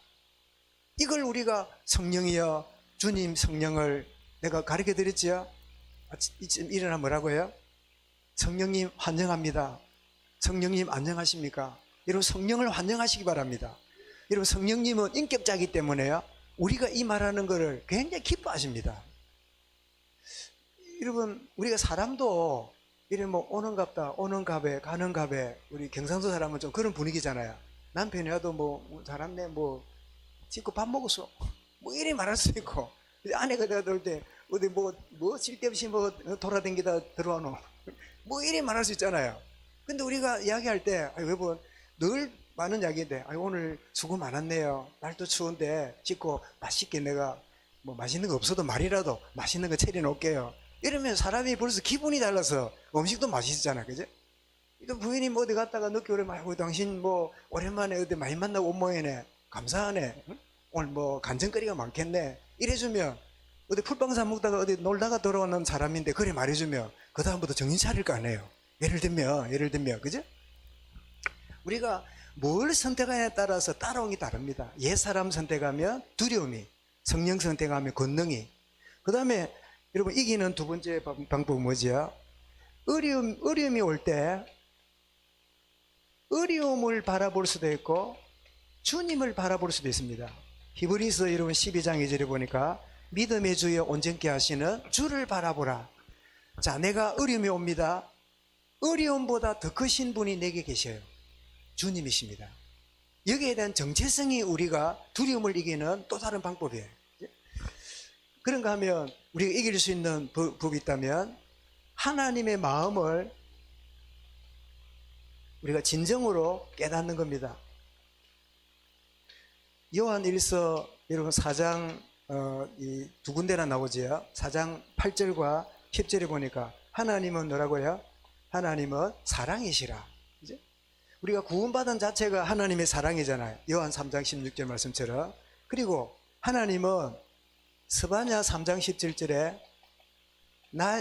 이걸 우리가 성령이여, 주님 성령을 내가 가르쳐 드렸지요. 이쯤 일어나 뭐라고요? 성령님 환영합니다. 성령님 안녕하십니까? 여러분, 성령을 환영하시기 바랍니다. 여러분, 성령님은 인격자이기 때문에요, 우리가 이 말하는 것을 굉장히 기뻐하십니다. 여러분, 우리가 사람도 이래 뭐 오는갑다, 오는갑에 가는갑에, 우리 경상도 사람은 좀 그런 분위기잖아요. 남편이 와도 뭐 잘았네, 뭐 짓고 밥 먹었어, 뭐 이래 말할 수 있고, 아내가 들어올 때 어디 뭐 쓸데없이 뭐 돌아다니다 들어와노, 뭐 이래 말할 수 있잖아요. 근데 우리가 이야기할 때 여러분 늘 많은 이야기인데, 오늘 수고 많았네요, 날도 추운데 씻고 맛있게 내가 뭐 맛있는 거 없어도 말이라도 맛있는 거 차려 놓을게요. 이러면 사람이 벌써 기분이 달라서 음식도 맛있잖아요. 그죠? 부인님 어디 갔다가 늦게 오래 말고, 당신 뭐 오랜만에 어디 많이 만나고 온 모양이네, 감사하네, 응? 오늘 뭐 간증거리가 많겠네, 이래주면, 어디 풀빵사 먹다가 어디 놀다가 돌아오는 사람인데 그래 말해주면 그 다음부터 정신 차릴 거 아니에요. 예를 들면 그죠? 우리가 뭘 선택하냐에 따라서 따라온 게 다릅니다. 옛 사람 선택하면 두려움이, 성령 선택하면 권능이. 그 다음에 여러분, 이기는 두 번째 방법은 뭐지요? 어려움이 올 때 어려움을 바라볼 수도 있고 주님을 바라볼 수도 있습니다. 히브리서 여러분 12장 2절에 보니까 믿음의 주에 온전케 하시는 주를 바라보라. 자, 내가 어려움이 옵니다. 어려움보다 더 크신 분이 내게 계셔요. 주님이십니다. 여기에 대한 정체성이 우리가 두려움을 이기는 또 다른 방법이에요. 그런가 하면 우리가 이길 수 있는 법이 있다면, 하나님의 마음을 우리가 진정으로 깨닫는 겁니다. 요한 1서 여러분 4장 이 두 군데나 나오지요. 4장 8절과 10절에 보니까 하나님은 뭐라고요? 하나님은 사랑이시라. 그죠? 우리가 구원받은 자체가 하나님의 사랑이잖아요. 요한 3장 16절 말씀처럼. 그리고 하나님은 스바냐 3장 17절에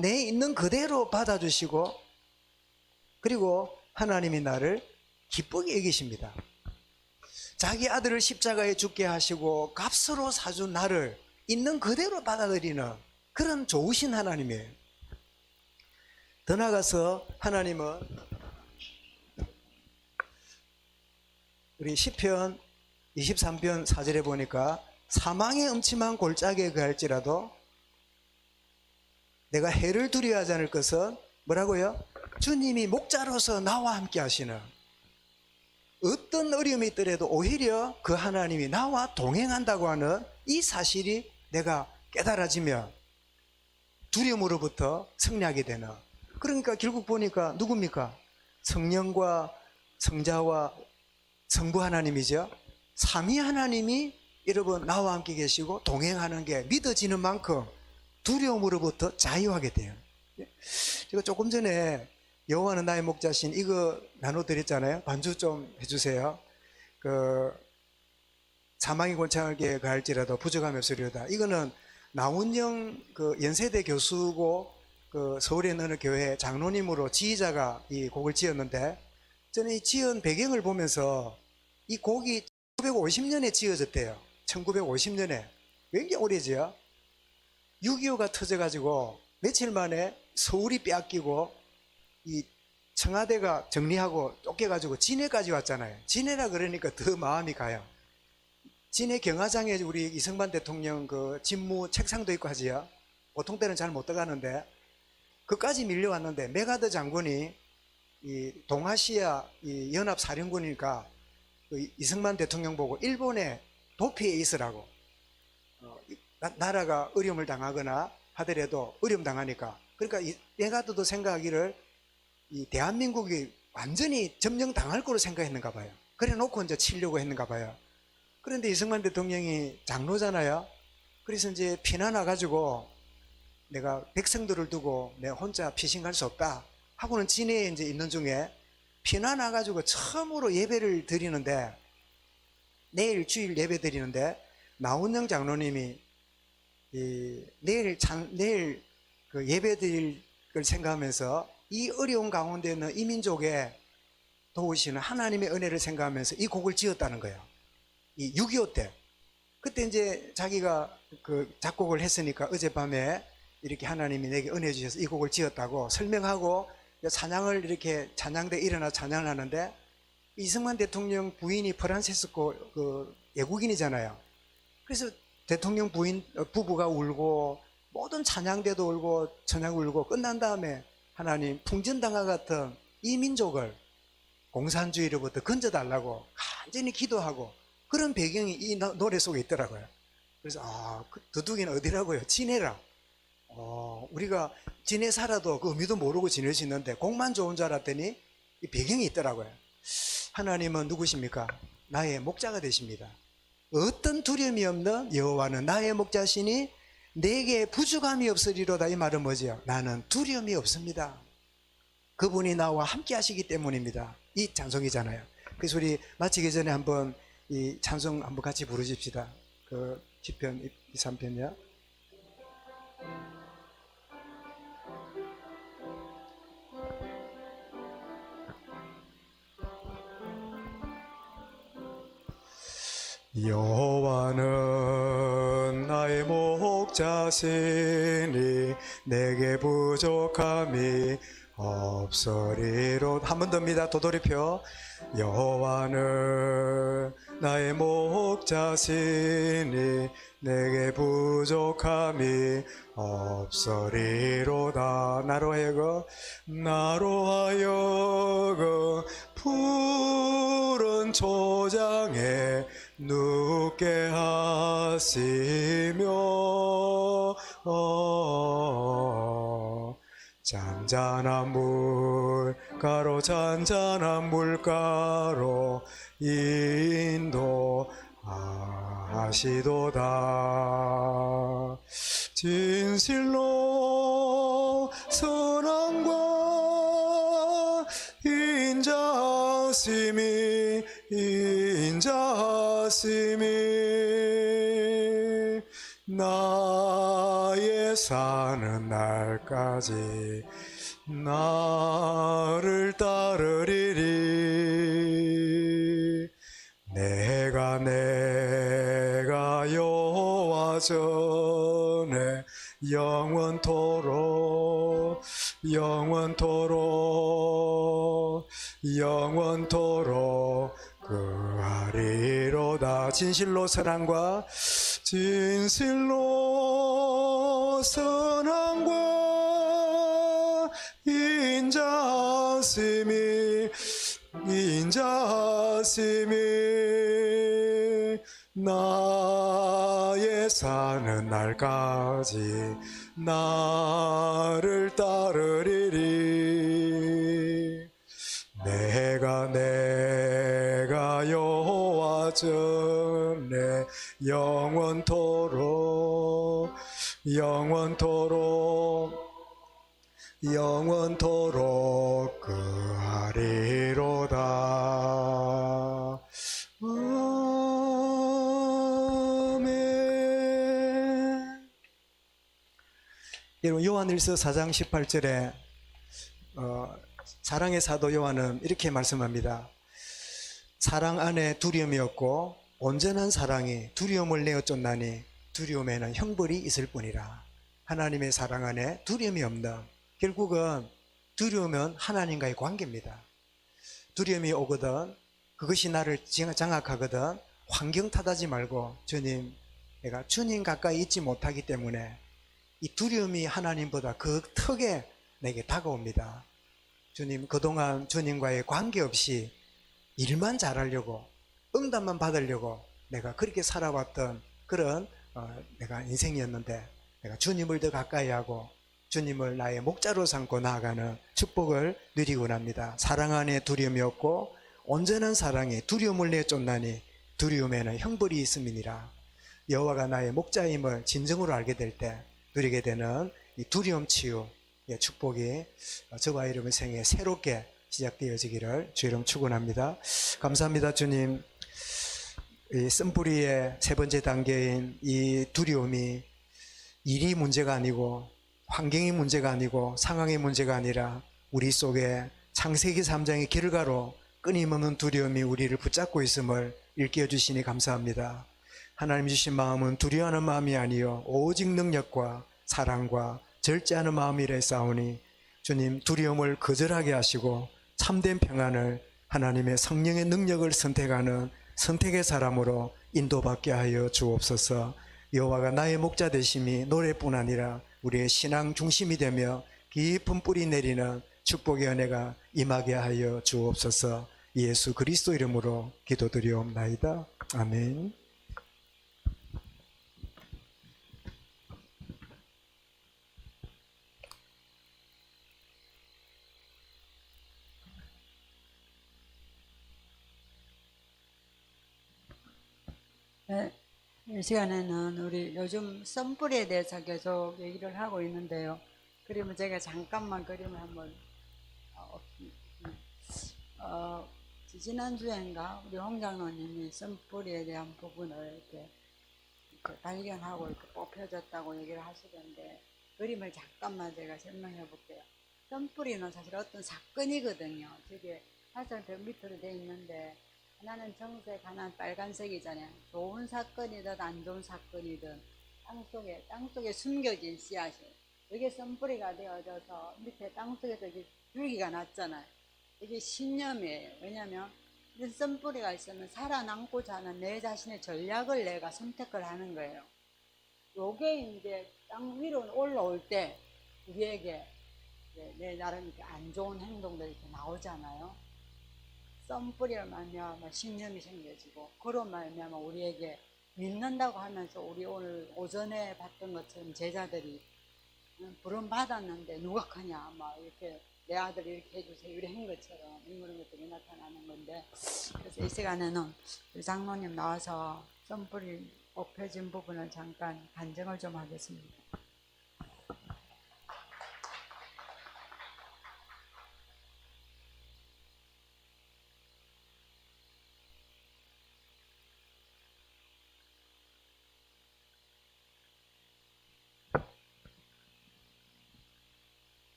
내 있는 그대로 받아주시고, 그리고 하나님이 나를 기쁘게 여기십니다. 자기 아들을 십자가에 죽게 하시고 값으로 사준 나를 있는 그대로 받아들이는 그런 좋으신 하나님이에요. 더 나아가서 하나님은 우리 시편 23편 4절에 보니까 사망의 음침한 골짜기에 거할지라도 내가 해를 두려워하지 않을 것은 뭐라고요? 주님이 목자로서 나와 함께 하시는, 어떤 어려움이 있더라도 오히려 그 하나님이 나와 동행한다고 하는 이 사실이 내가 깨달아지면 두려움으로부터 승리하게 되는, 그러니까 결국 보니까 누굽니까? 성령과 성자와 성부 하나님이죠. 삼위 하나님이 여러분 나와 함께 계시고 동행하는 게 믿어지는 만큼 두려움으로부터 자유하게 돼요. 제가 조금 전에 여호와는 나의 목자신 이거 나눠드렸잖아요. 반주 좀 해주세요. 사망의 골짜기에 갈지라도 부족함이 없으리로다. 이거는 나훈영 연세대 교수고 서울에 있는 어느 교회 장로님으로 지휘자가 이 곡을 지었는데, 저는 이 지은 배경을 보면서 이 곡이 1950년에 지어졌대요. 1950년에. 굉장히 오래지요. 6.25가 터져가지고 며칠 만에 서울이 빼앗기고 이 청와대가 정리하고 쫓겨가지고 진해까지 왔잖아요. 진해라 그러니까 더 마음이 가요. 진해 경화장에 우리 이승만 대통령 집무 책상도 있고 하지요. 보통 때는 잘 못 들어가는데 그까지 밀려왔는데, 메가더 장군이 이 동아시아 이 연합사령군이니까 이승만 대통령 보고 일본에 도피해 있으라고, 나라가 어려움을 당하거나 하더라도 어려움 당하니까. 그러니까 이 메가더도 생각하기를 이 대한민국이 완전히 점령당할 거로 생각했는가 봐요. 그래 놓고 이제 치려고 했는가 봐요. 그런데 이승만 대통령이 장로잖아요. 그래서 이제 피난와 가지고 내가 백성들을 두고 내가 혼자 피신갈 수 없다 하고는 진해에 이제 있는 중에 피난와 가지고 처음으로 예배를 드리는데, 내일 주일 예배 드리는데 나훈영 장로님이 내일 예배 드릴 걸 생각하면서 이 어려운 가운데 있는 이민족에 도우시는 하나님의 은혜를 생각하면서 이 곡을 지었다는 거예요. 이 6.25 때. 그때 이제 자기가 작곡을 했으니까 어젯밤에 이렇게 하나님이 내게 은혜 주셔서 이 곡을 지었다고 설명하고 찬양을 이렇게 찬양대 일어나 찬양을 하는데, 이승만 대통령 부인이 프란체스코 외국인이잖아요. 그래서 대통령 부부가 울고 모든 찬양대도 울고 찬양 울고 끝난 다음에 하나님 풍전당과 같은 이 민족을 공산주의로부터 건져달라고 간절히 기도하고, 그런 배경이 이 노래 속에 있더라고요. 그래서 두둑이는 어디라고요? 진해라. 우리가 진해 살아도 그 의미도 모르고 지낼 수 있는데 곡만 좋은 줄 알았더니 이 배경이 있더라고요. 하나님은 누구십니까? 나의 목자가 되십니다. 어떤 두려움이 없는 여호와는 나의 목자시니 내게 부족함이 없으리로다. 이 말은 뭐지요? 나는 두려움이 없습니다. 그분이 나와 함께 하시기 때문입니다. 이 찬송이잖아요. 그래서 우리 마치기 전에 한번 이 찬송 한번 같이 부르십시다. 시편 23편이요. 여호와는 나의 목자시니 내게 부족함이 없으리로. 한 번 더입니다. 도돌이표. 여호와는 나의 목자시니 내게 부족함이 없으리로다. 나로 하여금 푸른 초장에 눕게 하시며 잔잔한 물가로 인도하시도다. 진실로 선함과 인자하심이 나의 사는 날까지 나를 따르리리. 내가 여호와 전에 영원토록 그하리로다. 진실로 선함과 진실로 선함과 인자심이 나의 사는 날까지 나를 따르리리. 내가 여호와 전에 영원토록 그하리로다. 아멘. 여러분, 요한일서 4장 18절에 사랑의 사도 요한은 이렇게 말씀합니다. 사랑 안에 두려움이 없고 온전한 사랑이 두려움을 내어 쫓나니 두려움에는 형벌이 있을 뿐이라. 하나님의 사랑 안에 두려움이 없는, 결국은 두려움은 하나님과의 관계입니다. 두려움이 오거든, 그것이 나를 장악하거든, 환경 탓하지 말고 주님, 내가 주님 가까이 있지 못하기 때문에 이 두려움이 하나님보다 그 턱에 내게 다가옵니다. 주님, 그동안 주님과의 관계없이 일만 잘하려고, 응답만 받으려고 내가 그렇게 살아왔던 그런 내가 인생이었는데, 내가 주님을 더 가까이 하고 주님을 나의 목자로 삼고 나아가는 축복을 누리고 납니다. 사랑 안에 두려움이 없고 온전한 사랑이 두려움을 내쫓나니 두려움에는 형벌이 있음이니라. 여호와가 나의 목자임을 진정으로 알게 될 때 누리게 되는 이 두려움 치유 축복이 저와 여러분 생에 새롭게 시작되어지기를 주 이름 축원합니다. 감사합니다. 주님, 이 쓴뿌리의 세 번째 단계인 이 두려움이 일이 문제가 아니고 환경이 문제가 아니고 상황의 문제가 아니라 우리 속에 창세기 3장의 결과로 끊임없는 두려움이 우리를 붙잡고 있음을 일깨워 주시니 감사합니다. 하나님 주신 마음은 두려워하는 마음이 아니요 오직 능력과 사랑과 절제하는 마음이라 싸우니 주님, 두려움을 거절하게 하시고 참된 평안을 하나님의 성령의 능력을 선택하는 선택의 사람으로 인도받게 하여 주옵소서. 여호와가 나의 목자 되심이 노래뿐 아니라 우리의 신앙 중심이 되며 깊은 뿌리 내리는 축복의 은혜가 임하게 하여 주옵소서. 예수 그리스도 이름으로 기도드리옵나이다. 아멘. 네, 이 시간에는 우리 요즘 썬뿌리에 대해서 계속 얘기를 하고 있는데요. 그림을 제가 잠깐만 그림을 한번 지난주엔가 우리 홍 장로님이 썬뿌리에 대한 부분을 이렇게 발견하고 이렇게 뽑혀졌다고 얘기를 하시던데, 그림을 잠깐만 제가 설명해 볼게요. 썬뿌리는 사실 어떤 사건이거든요. 저게 화살표 밑으로 돼 있는데, 하나는 정색, 하나는 빨간색이잖아요. 좋은 사건이든 안 좋은 사건이든 땅속에 숨겨진 씨앗이에요. 이게 썬뿌리가 되어져서 밑에 땅속에서 이게 줄기가 났잖아요. 이게 신념이에요. 왜냐하면 썬뿌리가 있으면 살아남고자 하는 내 자신의 전략을 내가 선택을 하는 거예요. 요게 이제 땅 위로 올라올 때 우리에게 내 나름 이렇게 안 좋은 행동들이 이렇게 나오잖아요. 썬뿌리를 말미암아 신념이 생겨지고, 그런 말미암아 우리에게 믿는다고 하면서, 우리 오늘 오전에 봤던 것처럼 제자들이 부름 받았는데 누가 크냐, 막 이렇게 내 아들 이렇게 해주세요 이런 것처럼 이런 것들이 나타나는 건데, 그래서 이 시간에는 우리 장로님 나와서 썬뿌리 뽑혀진 부분을 잠깐 간증을 좀 하겠습니다.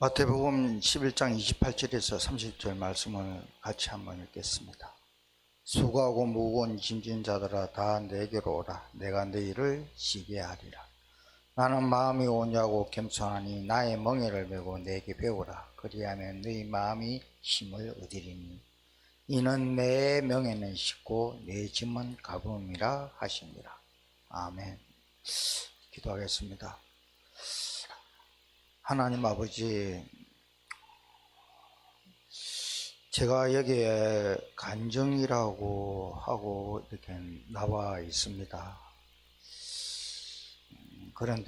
마태복음 11장 28절에서 30절 말씀을 같이 한번 읽겠습니다. 수고하고 무거운 짐진 자들아 다 내게로 오라. 내가 너희를 쉬게 하리라. 나는 마음이 온유하고 겸손하니 나의 멍에를 메고 내게 배우라. 그리하면 너희 마음이 힘을 얻으리니 이는 내 명예는 쉽고 내 짐은 가벼움이라 하시니라. 아멘. 기도하겠습니다. 하나님 아버지, 제가 여기에 간증이라고 하고 이렇게 나와 있습니다. 그런데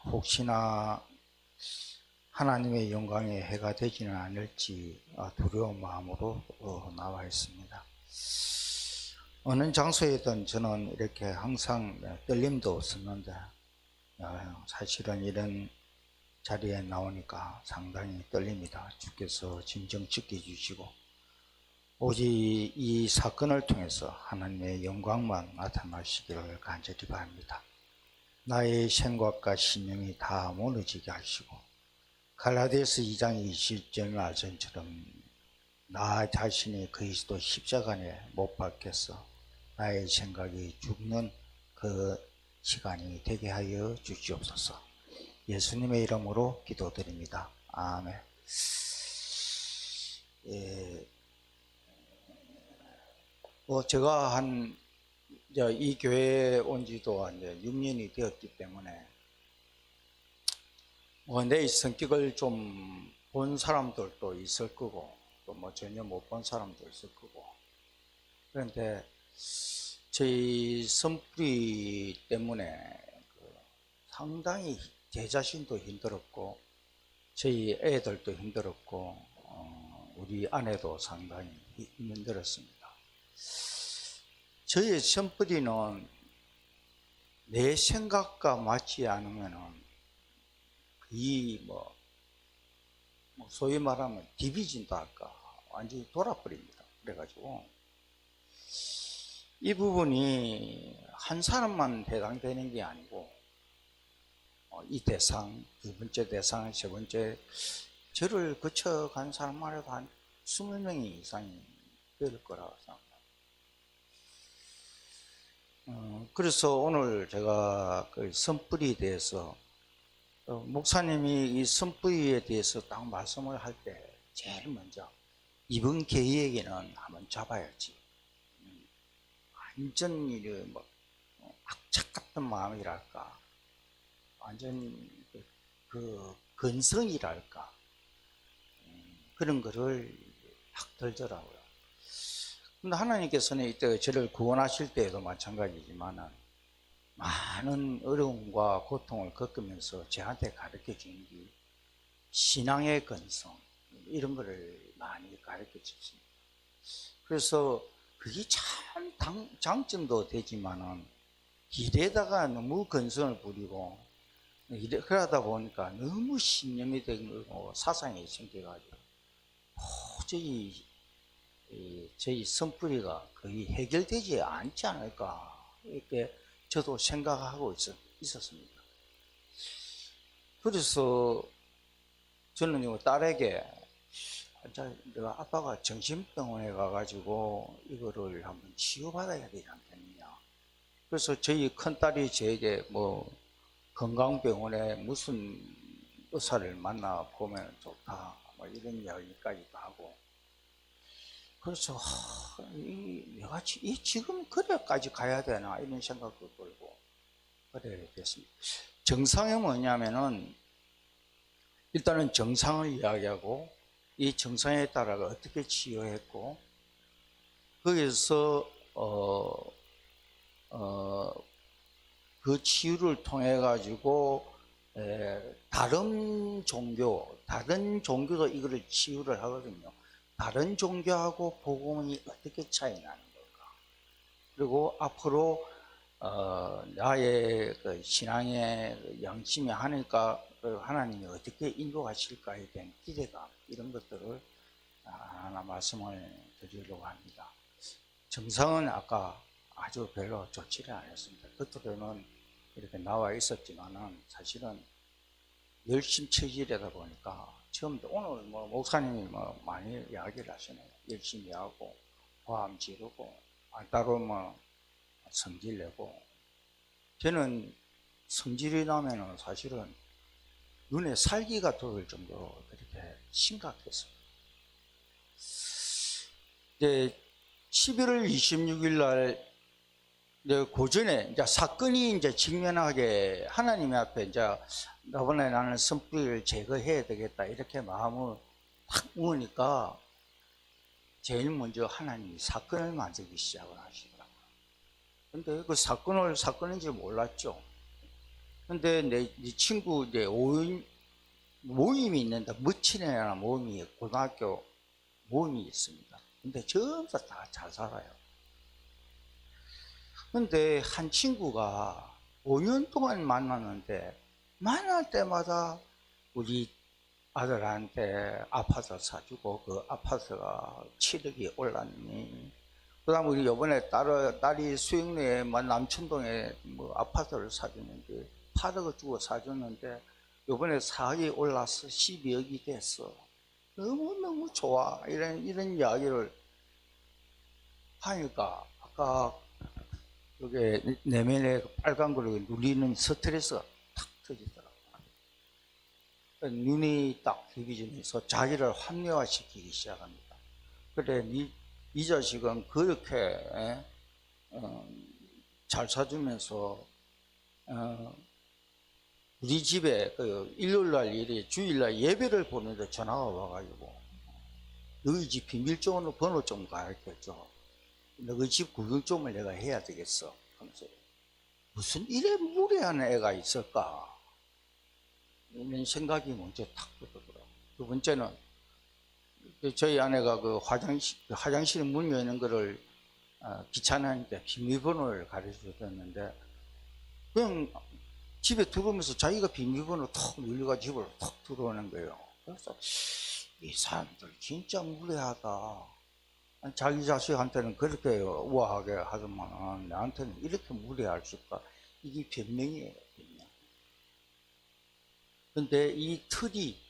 혹시나 하나님의 영광에 해가 되지는 않을지 두려운 마음으로 나와 있습니다. 어느 장소에든 저는 이렇게 항상 떨림도 없었는데 사실은 이런 자리에 나오니까 상당히 떨립니다. 주께서 진정 지켜주시고 오직 이 사건을 통해서 하나님의 영광만 나타나시기를 간절히 바랍니다. 나의 생각과 신념이 다 무너지게 하시고 갈라디아서 2장 20절 말씀처럼 나 자신이 그리스도 십자가에 못 박혀서 나의 생각이 죽는 그 시간이 되게 하여 주시옵소서. 예수님의 이름으로 기도드립니다. 아멘. 제가 이 교회에 온 지도 이제 6년이 되었기 때문에 내 성격을 좀 본 사람들도 있을 거고 또 전혀 못 본 사람도 있을 거고, 그런데 저희 선뿌리 때문에 상당히 제 자신도 힘들었고 저희 애들도 힘들었고 우리 아내도 상당히 힘들었습니다. 저희 선뿌리는 내 생각과 맞지 않으면은 소위 말하면 디비진도 할까 완전히 돌아버립니다. 그래가지고 이 부분이 한 사람만 해당되는 게 아니고 이 대상, 두 번째 대상, 세 번째 저를 거쳐간 사람만 해도 한 20명이 이상이 될 거라고 생각합니다. 그래서 오늘 제가 그 선뿌리에 대해서 목사님이 이 선뿌리에 대해서 딱 말씀을 할 때 제일 먼저 이번 계획에는 한번 잡아야지. 완전히 악착 같은 마음이랄까, 완전 그 근성이랄까, 그런 거를 확 들더라고요. 근데 하나님께서는 이때 저를 구원하실 때에도 마찬가지지만은 많은 어려움과 고통을 겪으면서 저한테 가르쳐 주는 게 신앙의 근성, 이런 거를 많이 가르쳐 주십니다. 그래서 그게 참 장점도 되지만은 길에다가 너무 근성을 부리고 그러다 보니까 너무 신념이 되고 사상이 생겨가지고 도저히 저희 선뿌리가 거의 해결되지 않지 않을까, 이렇게 저도 생각하고 있었습니다. 그래서 저는 딸에게 내가 아빠가 정신병원에 가가지고 이거를 한번 치료받아야 되지 않겠느냐. 그래서 저희 큰딸이 저에게 건강병원에 무슨 의사를 만나 보면 좋다 이런 이야기까지도 하고, 그래서 내가 지금 그래까지 가야 되나 이런 생각도 들고 그래 됐습니다. 정상이 뭐냐면은 일단은 정상을 이야기하고 이 정상에 따라 어떻게 치료했고 거기서 그 치유를 통해 가지고 다른 종교도 이거를 치유를 하거든요. 다른 종교하고 복음이 어떻게 차이 나는 걸까? 그리고 앞으로 나의 그 신앙의 양심이 하니까 하나님이 어떻게 인도하실까에 대한 기대감, 이런 것들을 하나 말씀을 드리려고 합니다. 정상은 아까 아주 별로 좋지를 않았습니다. 겉으로는 이렇게 나와 있었지만은 사실은 열심체질이다 보니까 처음부터 오늘 목사님이 많이 이야기를 하시네요. 열심히 하고 화암 지르고 따로 성질 내고, 저는 성질이 나면은 사실은 눈에 살기가 돋을 정도로 그렇게 심각했습니다. 이제 11월 26일 날 이제 고전에 이제 사건이 이제 직면하게 하나님 앞에 이제 이번에 나는 선뿌리를 제거해야 되겠다 이렇게 마음을 탁 먹으니까 제일 먼저 하나님이 사건을 만들기 시작을 하시더라고요. 근데 그 사건인지 몰랐죠. 근데 내 친구 이제 모임이 있는데 머치네라는 모임이 고등학교 모임이 있습니다. 근데 전부 다 잘 살아요. 근데 한 친구가 5년 동안 만났는데 만날 때마다 우리 아들한테 아파트 사주고 그 아파트가 7억이 올랐니. 그 다음에 우리 요번에 딸이 수영리에 남천동에 뭐 아파트를 사줬는데 8억을 주고 사줬는데 요번에 4억이 올라서 12억이 됐어. 너무너무 좋아. 이런 이야기를 하니까 아까 여기 내면에 빨간 거를 눌리는 스트레스가 탁 터지더라고요. 눈이 딱 비비면서 자기를 합리화시키기 시작합니다. 그래, 이 자식은 그렇게 잘 사주면서 우리 집에 그 일요일날 주일날 예배를 보는데 전화가 와가지고 너희 집 비밀번호 좀 가르쳐줘. 너희 집 구경 좀을 내가 해야 되겠어. 하면서 무슨 이래 무례한 애가 있을까? 이런 생각이 먼저 탁 들더라고요. 두 번째는 저희 아내가 그 화장실 문 여는 거를 귀찮아하니까 비밀번호를 가르쳐 줬는데 그냥 집에 들어오면서 자기가 비밀번호 턱 눌려가지고 집으로 턱 들어오는 거예요. 그래서 이 사람들 진짜 무례하다. 자기 자식한테는 그렇게 우아하게 하더만 나한테는 이렇게 무례할 수 있다. 이게 변명이에요, 변명. 근데 이 틀이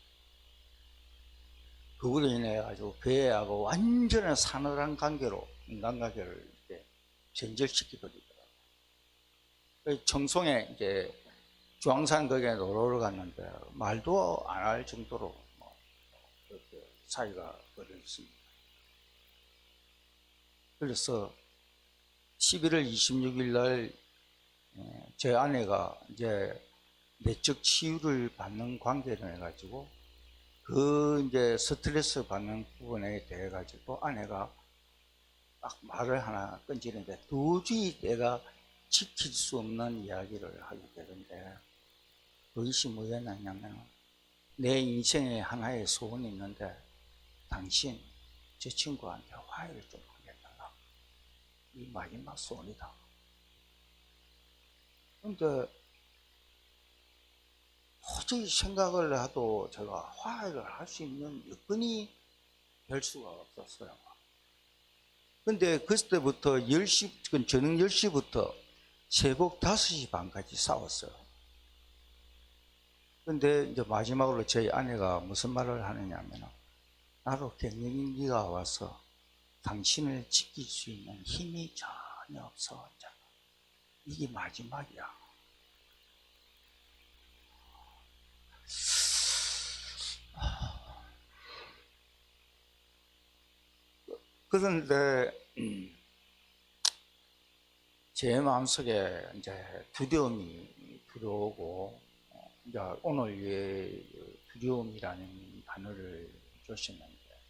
그걸로 인해 가지고 그 애하고 완전한 사늘한 관계로 인간관계를 이제 변절시키버리더라고요. 청송에 이제 중앙산 거기에 놀러 갔는데 말도 안 할 정도로 뭐 그렇게 사이가 벌어졌습니다. 그래서 11월 26일 날 제 아내가 이제 내적 치유를 받는 관계로 해가지고 그 이제 스트레스 받는 부분에 대해 가지고 아내가 딱 말을 하나 던지는데 도저히 내가 지킬 수 없는 이야기를 하게 되는데 그것이 뭐였냐면 내 인생에 하나의 소원이 있는데 당신 제 친구한테 화해를 좀 하겠다. 이 마지막 소원이다. 근데 도저히 생각을 해도 제가 화해를 할 수 있는 여건이 될 수가 없었어요. 근데 그때부터 10시, 저녁 10시부터 새벽 5시 반까지 싸웠어요. 근데 이제 마지막으로 저희 아내가 무슨 말을 하느냐면 나도 갱년기 네가 와서 당신을 지킬 수 있는 힘이 전혀 없어. 이게 마지막이야. 그런데 제 마음속에 이제 두려움이 들어오고 이제 오늘 왜 두려움이라는 단어를 주셨는데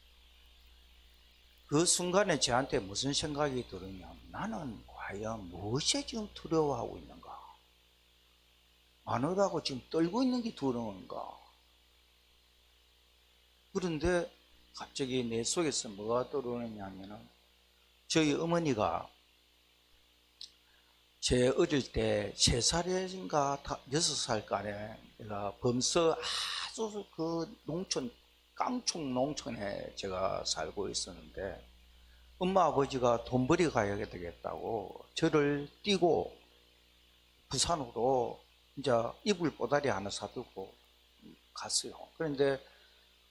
그 순간에 저한테 무슨 생각이 들었냐면 나는 과연 무엇에 지금 두려워하고 있는가? 안 오라고 지금 떨고 있는 게 두려운가? 그런데 갑자기 내 속에서 뭐가 떠오르느냐면은 저희 어머니가 제 어릴 때 3살인가 6살까지 제가 범서 아주 그 농촌, 깡총 농촌에 제가 살고 있었는데 엄마 아버지가 돈벌이 가야 되겠다고 저를 띄고 부산으로 이제 이불 보다리 하나 사두고 갔어요. 그런데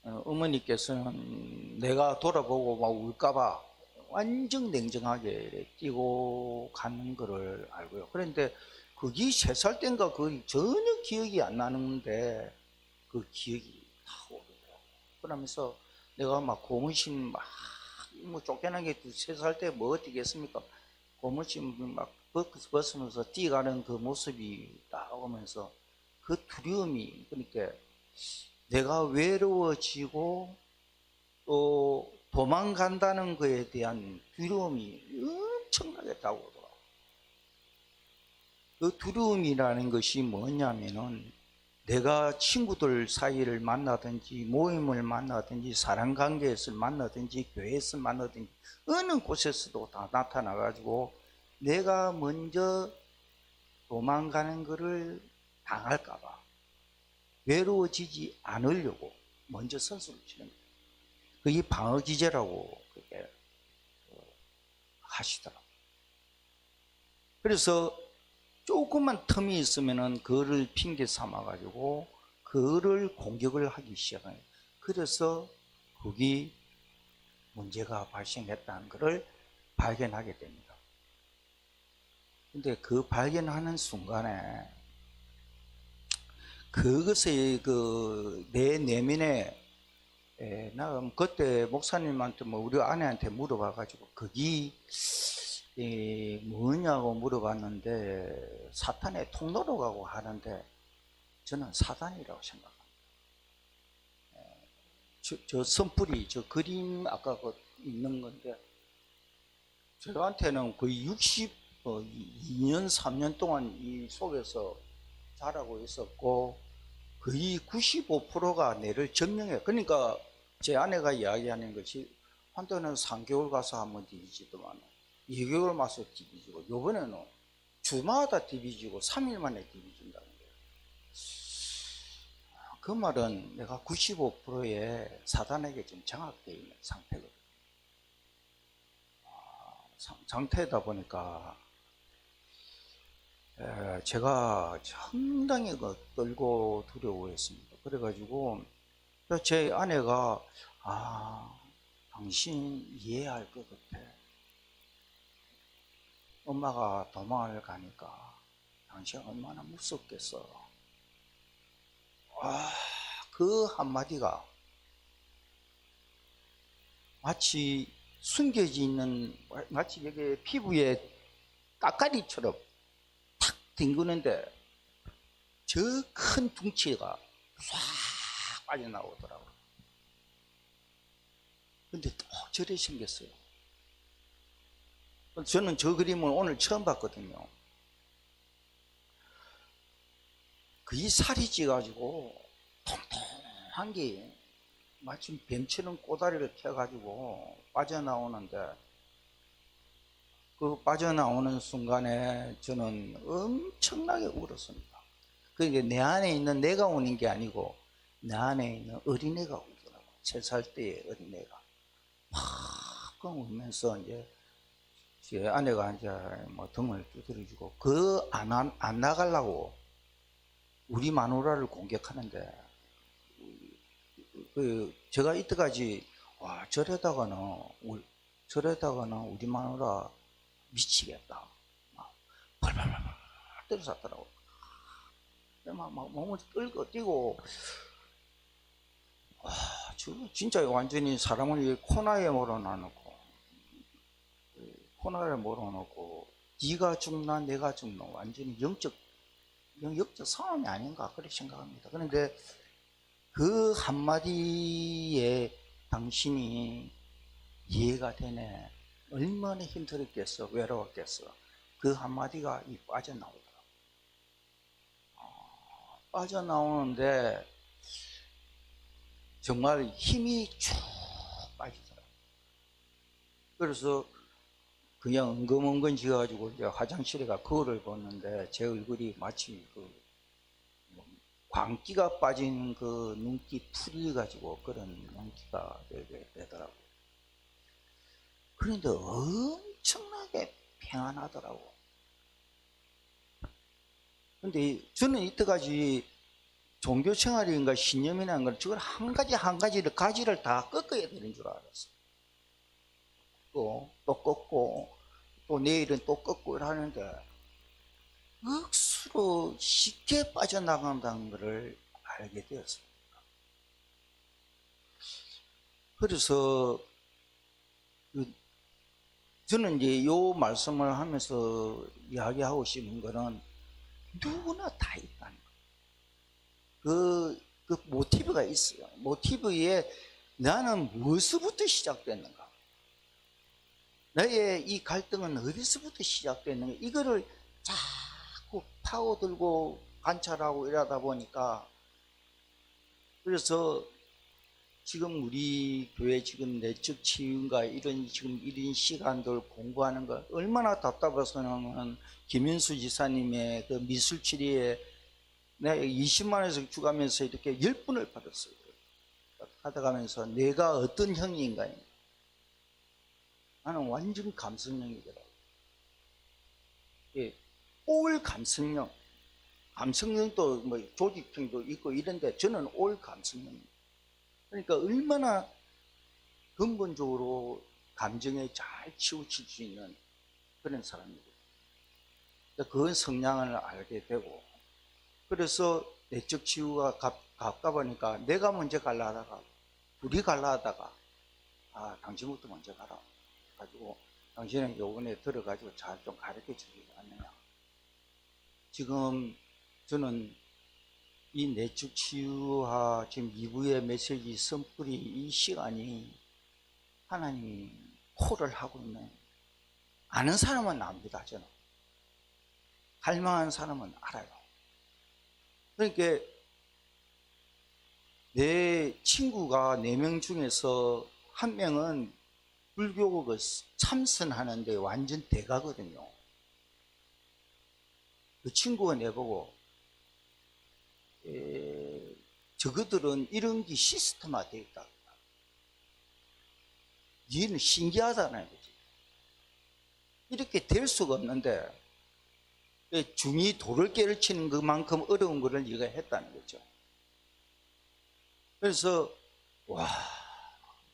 어머니께서는 내가 돌아보고 막 울까봐 완전 냉정하게 뛰고 가는 거를 알고요. 그런데 그게 3살 때인가 그 전혀 기억이 안 나는데 그 기억이 다 오더라고. 그러면서 내가 막 고무신 막 뭐 쫓겨난 게 3살 때 뭐 어떻겠습니까? 고무신 막 벗으면서 뛰어가는 그 모습이 딱 오면서 그 두려움이, 그러니까 내가 외로워지고 또 도망간다는 거에 대한 두려움이 엄청나게 다가오더라고. 그 두려움이라는 것이 뭐냐면은 내가 친구들 사이를 만나든지 모임을 만나든지 사람 관계에서 만나든지 교회에서 만나든지 어느 곳에서도 다 나타나 가지고 내가 먼저 도망가는 것을 당할까 봐 외로워지지 않으려고 먼저 선수를 치는 거예요. 그게 방어 기제라고 그렇게 하시더라고요. 그래서 조금만 틈이 있으면은 그거를 핑계 삼아 가지고 그거를 공격을 하기 시작해요. 그래서 거기 문제가 발생했다는 것을 발견하게 됩니다. 근데 그 발견하는 순간에 그것의 그 내 내면에 나 그때 목사님한테 뭐 우리 아내한테 물어봐 가지고 그게 뭐냐고 물어봤는데 사탄의 통로라고 하는데 저는 사단이라고 생각합니다. 저 선풀이 저 그림 아까 그 있는 건데 저한테는 거의 2년 3년 동안 이 속에서 자라고 있었고 거의 95%가 내를 점령해. 그러니까 제 아내가 이야기하는 것이 한때는 3개월 가서 한번 뒤지더만 2개월 마서 뒤지고 요번에는 주마다 뒤지고 3일 만에 뒤진다는 거예요. 그 말은 내가 95%의 사단에게 좀 장악되어 있는 상태거든요. 상태다 보니까 제가 상당히 떨고 두려워했습니다. 그래가지고 제 아내가 당신 이해할 것 같아. 엄마가 도망을 가니까 당신 얼마나 무섭겠어. 그 한마디가 마치 숨겨져 있는, 마치 여기 피부에 까까리처럼 탁 뒹구는데 저 큰 둥치가 싹 빠져나오더라고요. 근데 또 저래 생겼어요. 저는 저 그림을 오늘 처음 봤거든요. 그이 살이 찌가지고 통통한 게 마침 뱀처럼 꼬다리를 켜가지고 빠져나오는데 그 빠져나오는 순간에 저는 엄청나게 울었습니다. 그게 내 안에 있는 내가 우는 게 아니고 내 안에 있는 어린애가 울더라고. 3살 때의 어린애가 막 울면서 이제 제 아내가 이제 뭐 등을 두드려주고 그 안 나가려고 우리 마누라를 공격하는데 제가 이때까지 저러다가는 우리 마누라 미치겠다. 막 벌벌벌 때려쌌더라고. 막 몸을 끌고 뛰고 진짜 완전히 사람을 코너에 몰아넣고 네가 죽나 내가 죽나 완전히 영적 싸움이 아닌가 그렇게 생각합니다. 그런데 그 한마디에 당신이 이해가 되네. 얼마나 힘들었겠어, 외로웠겠어. 그 한마디가 빠져나오더라고요. 빠져나오는데 정말 힘이 쭉 빠지더라고요. 그래서 그냥 엉금엉금 지어가지고 이제 화장실에 가 거울을 보는데 제 얼굴이 마치 광기가 빠진 그 눈기 풀이 가지고 그런 눈기가 되더라고요. 그런데 엄청나게 평안하더라고. 근데 저는 이때까지 종교 생활인가 신념이라는 걸 저걸 한 가지를 가지를 다 꺾어야 되는 줄 알았어요. 또 꺾고 또 내일은 또 꺾고 하는데 억수 스스로 쉽게 빠져나간다는 것을 알게 되었습니다. 그래서 저는 이제 요 말씀을 하면서 이야기하고 싶은 거는 누구나 다 있다는 거. 그 모티브가 있어요. 모티브에 나는 무엇부터 시작됐는가? 나의 이 갈등은 어디서부터 시작됐는가? 이거를 자꾸 파고들고 관찰하고 이러다 보니까, 그래서 지금 우리 교회 지금 내적 치유인가 이런 시간들 공부하는 거 얼마나 답답해서는 김윤수 지사님의 그 미술 치료에 내가 20만 원에서 주가면서 이렇게 10분을 받았어요. 받아가면서 내가 어떤 형인가. 나는 완전 감성형이더라고. 예, 올 감성형. 감성형도 뭐 조직형도 있고 이런데 저는 올 감성형입니다. 그러니까 얼마나 근본적으로 감정에 잘 치우칠 수 있는 그런 사람이고, 그 성향을 알게 되고, 그래서 내적 치유가 가까우니까 내가 먼저 갈라 하다가 둘이 갈라 하다가 당신부터 먼저 가라 가지고 당신은 요번에 들어가지고 잘 좀 가르쳐 주지 않느냐. 지금 저는 이 내적 치유와 지금 2부의 메시지 선풀이 이 시간이 하나님이 콜을 하고 있는, 아는 사람은 압니다. 저는 갈망하는 사람은 알아요. 그러니까 내 친구가 4명 중에서 1명은 불교 그 참선하는데 완전 대가거든요. 그 친구가 내보고 저거들은 이런 게 시스템화 되어 있다. 니는 신기하다는 거지. 이렇게 될 수가 없는데 중이 돌을 깨르치는 그만큼 어려운 거를 네가 했다는 거죠. 그래서 와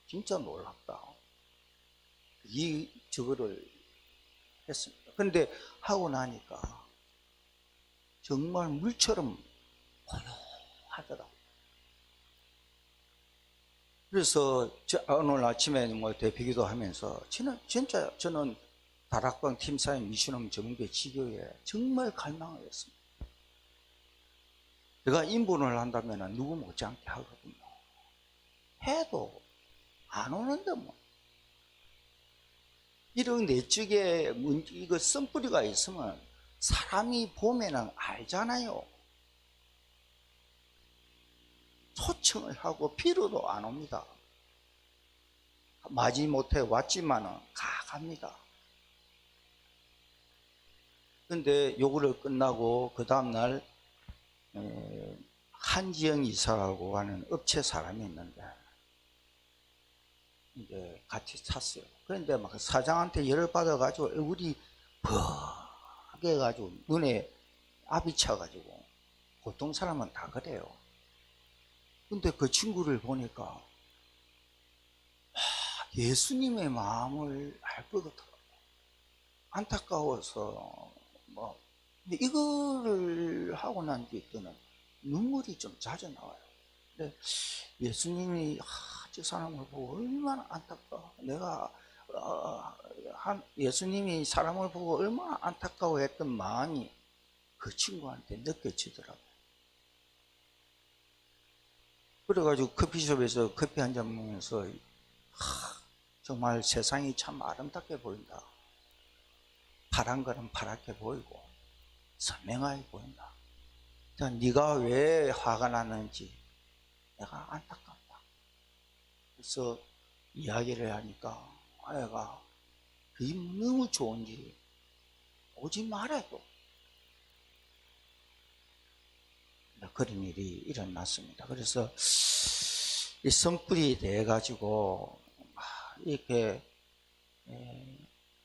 진짜 놀랍다. 저거를 했습니다. 그런데 하고 나니까 정말 물처럼 고요하더라고요. 그래서 오늘 아침에 뭐 대피기도 하면서 저는 다락방 팀사인 미션홈 전문교 지교에 정말 갈망을 했습니다. 제가 인본을 한다면 누구 못지않게 하거든요. 해도 안 오는데 뭐. 이런 내적에 이거 쓴뿌리가 있으면 사람이 보면은 알잖아요. 초청을 하고 필요도 안 옵니다. 마지못해 왔지만은 가갑니다. 근데 요거를 끝나고 그 다음날 한지영 이사라고 하는 업체 사람이 있는데 이제 같이 탔어요. 그런데 막 사장한테 열을 받아가지고 얼굴이 벅하게 해가지고 눈에 압이 차가지고 보통 사람은 다 그래요. 근데 그 친구를 보니까 예수님의 마음을 알 것 같더라고요. 안타까워서 뭐 이거를 하고 난 뒤에는 눈물이 좀 자주 나와요. 근데 예수님이 저 사람을 보고 얼마나 안타까워. 내가 예수님이 사람을 보고 얼마나 안타까워했던 마음이 그 친구한테 느껴지더라고요. 그래가지고 커피숍에서 커피 한 잔 먹으면서 정말 세상이 참 아름답게 보인다. 파란 거는 파랗게 보이고 선명하게 보인다. 네가 왜 화가 나는지 내가 안타깝다. 그래서 이야기를 하니까 아이가 그게 너무 좋은지 오지 말아도 그런 일이 일어났습니다. 그래서 이 선불이 돼 가지고 이렇게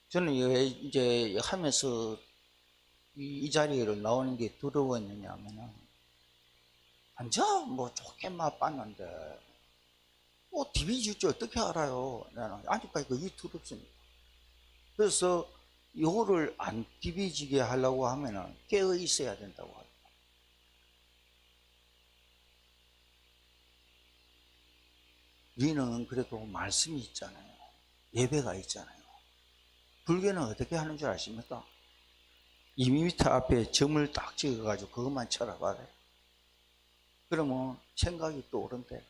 저는 이제 하면서 이 자리를 나오는 게 두려웠느냐 하면은 완전 뭐 좋게 맛봤는데 뭐 TV 줄지 어떻게 알아요? 나는 아직까지 그게 두렵습니다. 그래서 요거를 안 비비지게 하려고 하면은 깨어 있어야 된다고 합니다. 우리는 그래도 말씀이 있잖아요. 예배가 있잖아요. 불교는 어떻게 하는 줄 아십니까? 2m 앞에 점을 딱 찍어가지고 그것만 쳐다봐요. 그러면 생각이 떠오른대.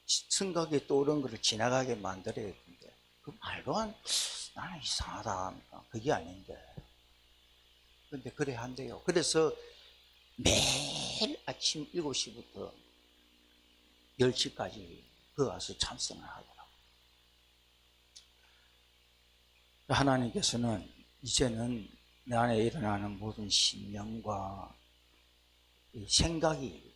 생각이 떠오른 것을 지나가게 만들어야 되는데, 그 말도 안, 나는 이상하다 합니까? 그게 아닌데. 근데 그래 한대요. 그래서 매일 아침 7시부터 10시까지 그 와서 참선을 하더라고요. 하나님께서는 이제는 내 안에 일어나는 모든 신념과 이 생각이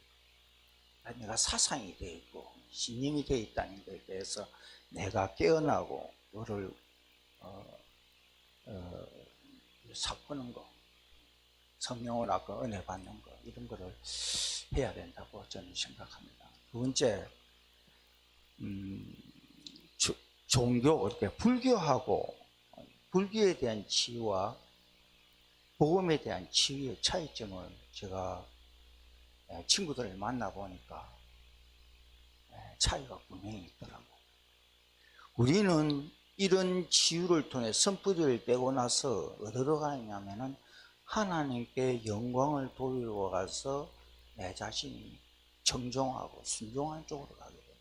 내가 사상이 되어 있고 신념이 되어 있다는 것에 대해서 내가 깨어나고 너를 삭푸는 거, 성령을 아까 은혜 받는 거, 이런 거를 해야 된다고 저는 생각합니다. 두 번째, 종교, 이렇게 불교하고 불교에 대한 치유와 복음에 대한 치유의 차이점을 제가 친구들을 만나보니까 차이가 분명히 있더라고요. 우리는 이런 치유를 통해 선뿌리를 빼고 나서 어디로 가냐면은 하나님께 영광을 돌리고 가서 내 자신이 정종하고 순종하는 쪽으로 가게 됩니다.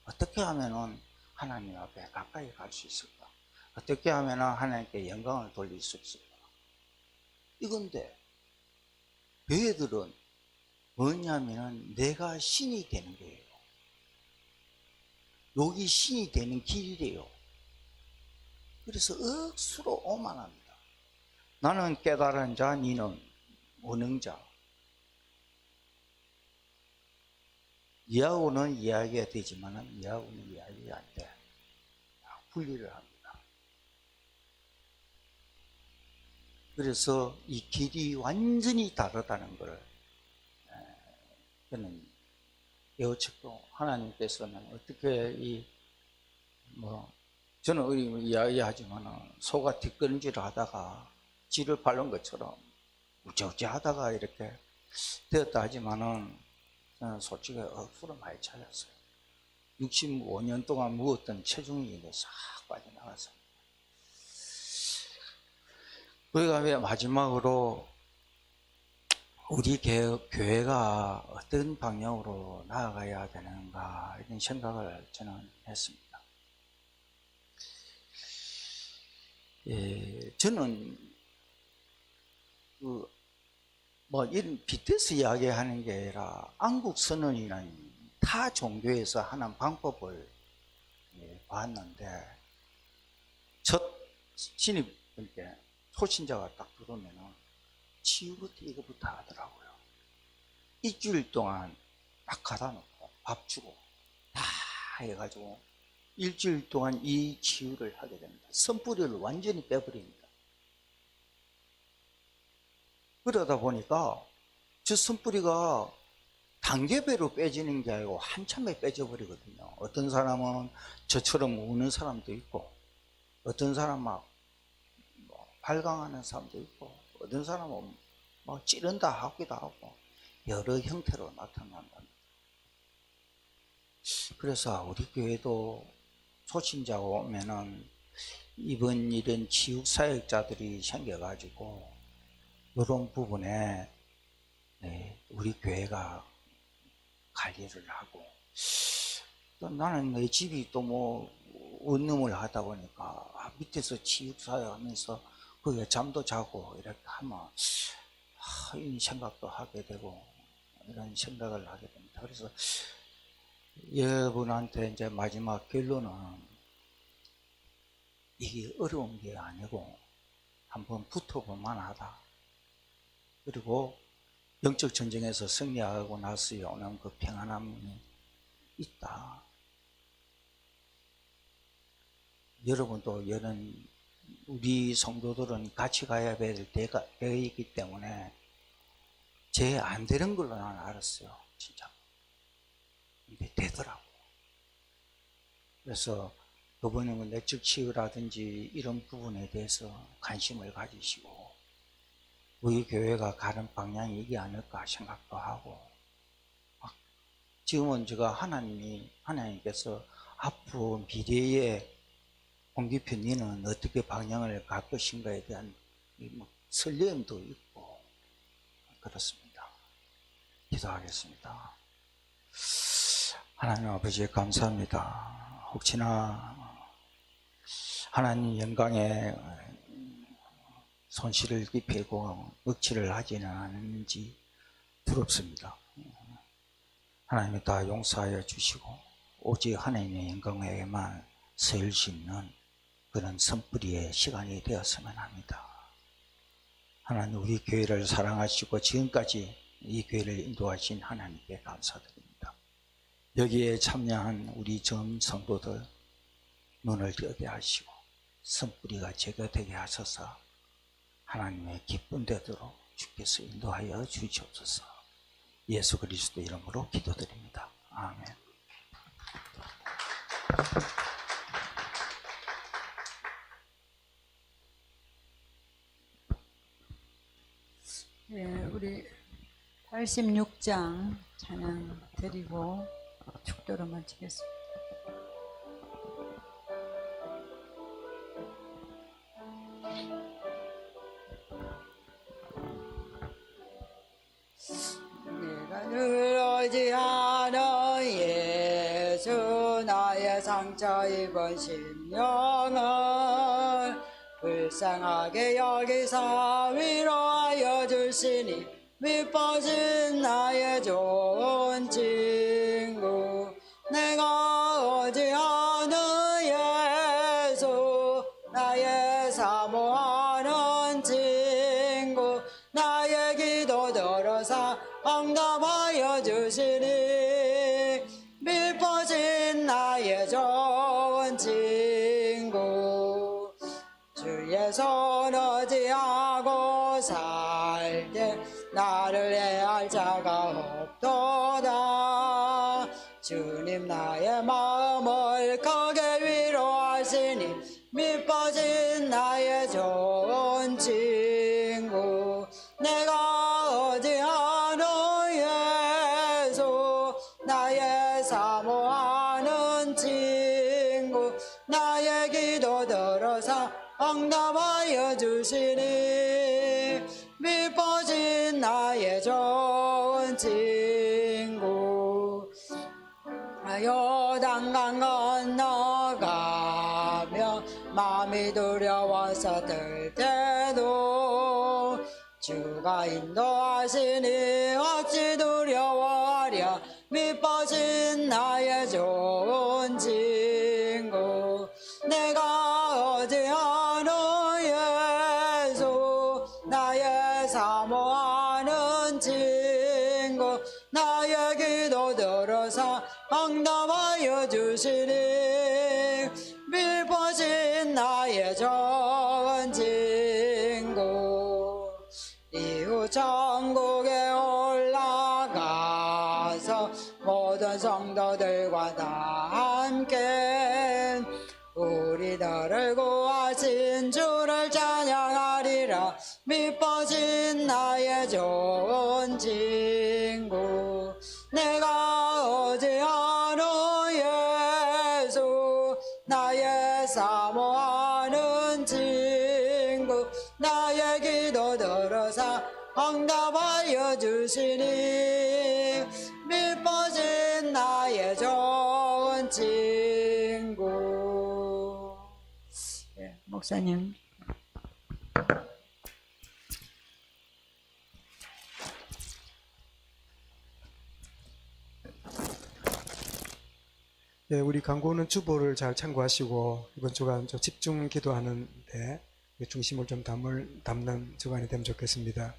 어떻게 하면은 하나님 앞에 가까이 갈 수 있을까? 어떻게 하면은 하나님께 영광을 돌릴 수 있을까? 이건데 교회들은 뭐냐면은 내가 신이 되는 거예요. 여기 신이 되는 길이래요. 그래서 억수로 오만합니다. 나는 깨달은 자, 니는 무능자. 이하고는 이야기가 되지만 이하고는 이야기가 안 돼. 분리를 합니다. 그래서 이 길이 완전히 다르다는 것을 저는 깨우쳤고, 하나님께서는 어떻게 저는 이야기하지만 소가 뒷걸음질을 하다가 쥐를 밟은 것처럼 우째우째 하다가 이렇게 되었다 하지만은 저는 솔직히 억수로 많이 차렸어요. 65년 동안 묵었던 체중이 이제 싹 빠져나갔어요. 우리가 왜 마지막으로 우리 교회가 어떤 방향으로 나아가야 되는가 이런 생각을 저는 했습니다. 저는 이런 빗대서 이야기하는 게 아니라 안국선언이라는 타 종교에서 하는 방법을 봤는데, 첫 신입 때 초신자가 딱 들어오면은 치유부터 이거부터 하더라고요. 일주일 동안 딱 가다 놓고 밥 주고 다 해가지고 일주일 동안 이 치유를 하게 됩니다. 선뿌리를 완전히 빼버립니다. 그러다 보니까 저 선뿌리가 단계별로 빼지는 게 아니고 한참에 빼져버리거든요. 어떤 사람은 저처럼 우는 사람도 있고, 어떤 사람은 막 발광하는 사람도 있고, 어떤 사람은 막 찌른다 하기도 하고, 여러 형태로 나타난답니다. 그래서 우리 교회도 초신자가 오면은 이번 이런 지육사역자들이 생겨가지고 이런 부분에 우리 교회가 관리를 하고, 또 나는 내 집이 또 원룸을 하다 보니까 밑에서 지육사역 하면서 거기에 잠도 자고 이렇게 하면 이런 생각도 하게 되고 이런 생각을 하게 됩니다. 그래서 여러분한테 이제 마지막 결론은 이게 어려운 게 아니고 한번 붙어볼만 하다. 그리고 영적 전쟁에서 승리하고 나서 오는 그 평안함이 있다. 여러분도 이런 우리 성도들은 같이 가야 될 때가 있기 때문에 제 안 되는 걸로 나는 알았어요. 진짜. 근데 되더라고. 그래서 그분은 뭐 내적 치유라든지 이런 부분에 대해서 관심을 가지시고 우리 교회가 가는 방향이 이게 아닐까 생각도 하고, 지금은 제가 하나님께서 앞으로 미래에 홍기표 니는 어떻게 방향을 갈 것인가에 대한 설렘도 있고 그렇습니다. 기도하겠습니다. 하나님 아버지 감사합니다. 혹시나 하나님 영광에 손실을 입히고 억지를 하지는 않았는지 두렵습니다. 하나님이 다 용서하여 주시고 오직 하나님의 영광에만 서일 수 있는 그런 선뿌리의 시간이 되었으면 합니다. 하나님, 우리 교회를 사랑하시고 지금까지 이 교회를 인도하신 하나님께 감사드립니다. 여기에 참여한 우리 전 성도들 눈을 뜨게 하시고 선뿌리가 제거되게 하셔서 하나님의 기쁜 데도록 주께서 인도하여 주시옵소서. 예수 그리스도 이름으로 기도드립니다. 아멘. 예, 우리 86장 찬양 드리고 축도로 마치겠습니다. 내가 늘어지 않아 예수 나의 상처 입은 심령을 불쌍하게 여기사 위로하여 주시니 밑빠진 나의 좋은 친구 내가 오지 않은 예수 나의 사모하는 친구 나의 기도 들어서 응답하여 주시니 밑빠진 나의 좋은 친구 주의 손 의지하고 살때 나를 해할 자가 없도다. 주님 나의 마음을 크게 위로하시니 밑빠진 나의 좋은 친구 내가 의지하는 예수 나의 사모하는 친구 나의 기도 들어서 응답하여 주시니 밑빠진 나의 좋은 친구 요단강 건너가며 마음이 두려워서 들 때도 주가 인도하시니 어찌 두려워하랴 밑빠진 나의 좋은 친구 내가 의지하는 예수 나의 사모하는 친구 나의 기도 들어서 응답하여 주시니 밑빠진 나의 좋은 친구 이후 천국에 올라가서 모든 성도들과 다 함께 우리들을 구하신 주를 찬양하리라 밑빠진 나의 좋은 친구 내가 의지하는 예수 나의 사모하는 친구 나의 기도 들어서 응답하여 주시니 밑빠진 나의 좋은 친구. 예, 목사님. 네, 우리 강구는 주보를 잘 참고하시고 이번 주간 좀 집중 기도하는데 중심을 좀 담는 주간이 되면 좋겠습니다.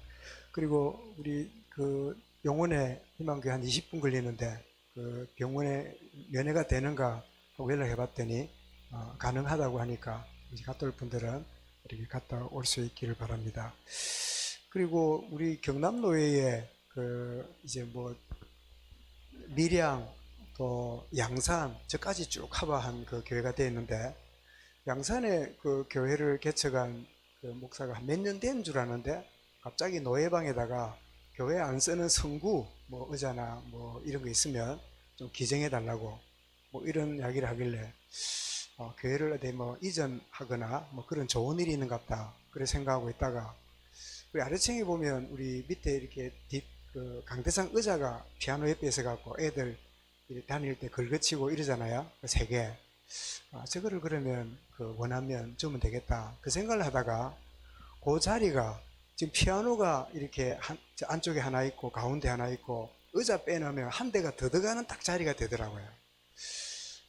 그리고 우리 그 병원에 희망교회 한 20분 걸리는데 그 병원에 면회가 되는가 하고 연락해 봤더니 가능하다고 하니까 이제 갔다 올 분들은 이렇게 갔다 올 수 있기를 바랍니다. 그리고 우리 경남노회에 그 이제 뭐 밀양 또 양산 저까지 쭉 커버한 그 교회가 되어 있는데, 양산에 그 교회를 개척한 그 목사가 몇 년 된 줄 아는데 갑자기 노예방에다가 교회 안 쓰는 성구 뭐 의자나 뭐 이런 거 있으면 좀 기증해 달라고 뭐 이런 이야기를 하길래 교회를 어디 뭐 이전하거나 뭐 그런 좋은 일이 있는갑다 그래 생각하고 있다가, 우리 아래층에 보면 우리 밑에 이렇게 그 강대상 의자가 피아노 옆에 있어갖고 애들 이렇게 다닐 때 걸거치고 이러잖아요. 그 세 개. 저거를 그러면 그 원하면 주면 되겠다 그 생각을 하다가, 그 자리가 지금 피아노가 이렇게 저 안쪽에 하나 있고 가운데 하나 있고 의자 빼놓으면 한 대가 더 들어가는 딱 자리가 되더라고요.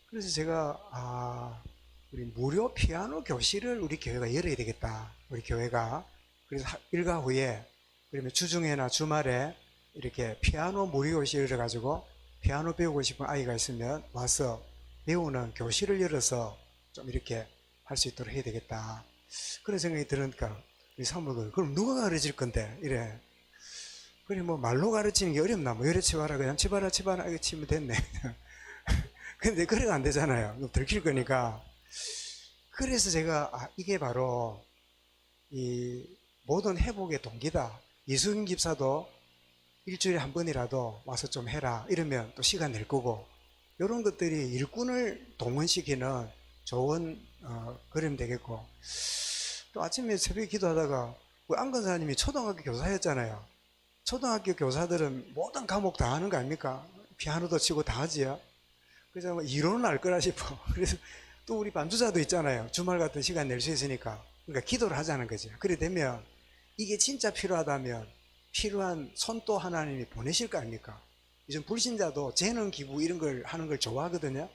그래서 제가 우리 무료 피아노 교실을 우리 교회가 열어야 되겠다, 우리 교회가. 그래서 일과 후에 그러면 주중에나 주말에 이렇게 피아노 무료 교실을 열어가지고 피아노 배우고 싶은 아이가 있으면 와서 배우는 교실을 열어서 좀 이렇게 할 수 있도록 해야 되겠다, 그런 생각이 들으니까 우리 사모가 그럼 누가 가르칠 건데 이래. 그래 뭐 말로 가르치는 게 어렵나, 뭐 요래 치봐라 그냥 치봐라 이거 치면 됐네. 근데 그래가 안 되잖아요. 들킬 거니까. 그래서 제가 이게 바로 이 모든 회복의 동기다. 이수경 집사도 일주일에 한 번이라도 와서 좀 해라 이러면 또 시간 낼 거고, 이런 것들이 일꾼을 동원시키는 좋은 그림 되겠고, 또 아침에 새벽에 기도하다가 우리 안 권사님이 초등학교 교사였잖아요. 초등학교 교사들은 모든 과목 다 하는 거 아닙니까? 피아노도 치고 다 하지요. 그래서 뭐 이론은 알 거라 싶어. 그래서 또 우리 반주자도 있잖아요. 주말 같은 시간 낼 수 있으니까. 그러니까 기도를 하자는 거죠. 그래 되면 이게 진짜 필요하다면 필요한 손도 하나님이 보내실 거 아닙니까? 요즘 불신자도 재능 기부 이런 걸 하는 걸 좋아하거든요.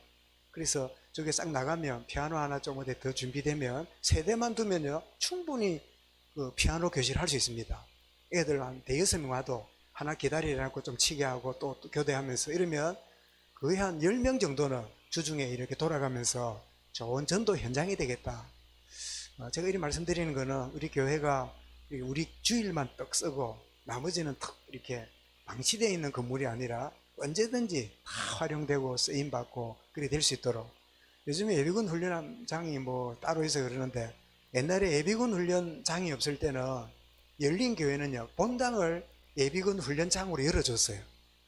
그래서 저게 싹 나가면 피아노 하나 좀 어디 더 준비되면 세대만 두면요 충분히 그 피아노 교실 할 수 있습니다. 애들 한 대여섯 명 와도 하나 기다리라고 좀 치게 하고 또 교대하면서 이러면 거의 한 10명 정도는 주중에 이렇게 돌아가면서 좋은 전도 현장이 되겠다. 제가 이렇게 말씀드리는 거는 우리 교회가 우리 주일만 떡 쓰고 나머지는 턱 이렇게 방치되어 있는 건물이 아니라 언제든지 다 활용되고 쓰임받고 그렇게 될 수 있도록. 요즘에 예비군 훈련장이 뭐 따로 있어 그러는데, 옛날에 예비군 훈련장이 없을 때는 열린 교회는요 본당을 예비군 훈련장으로 열어줬어요.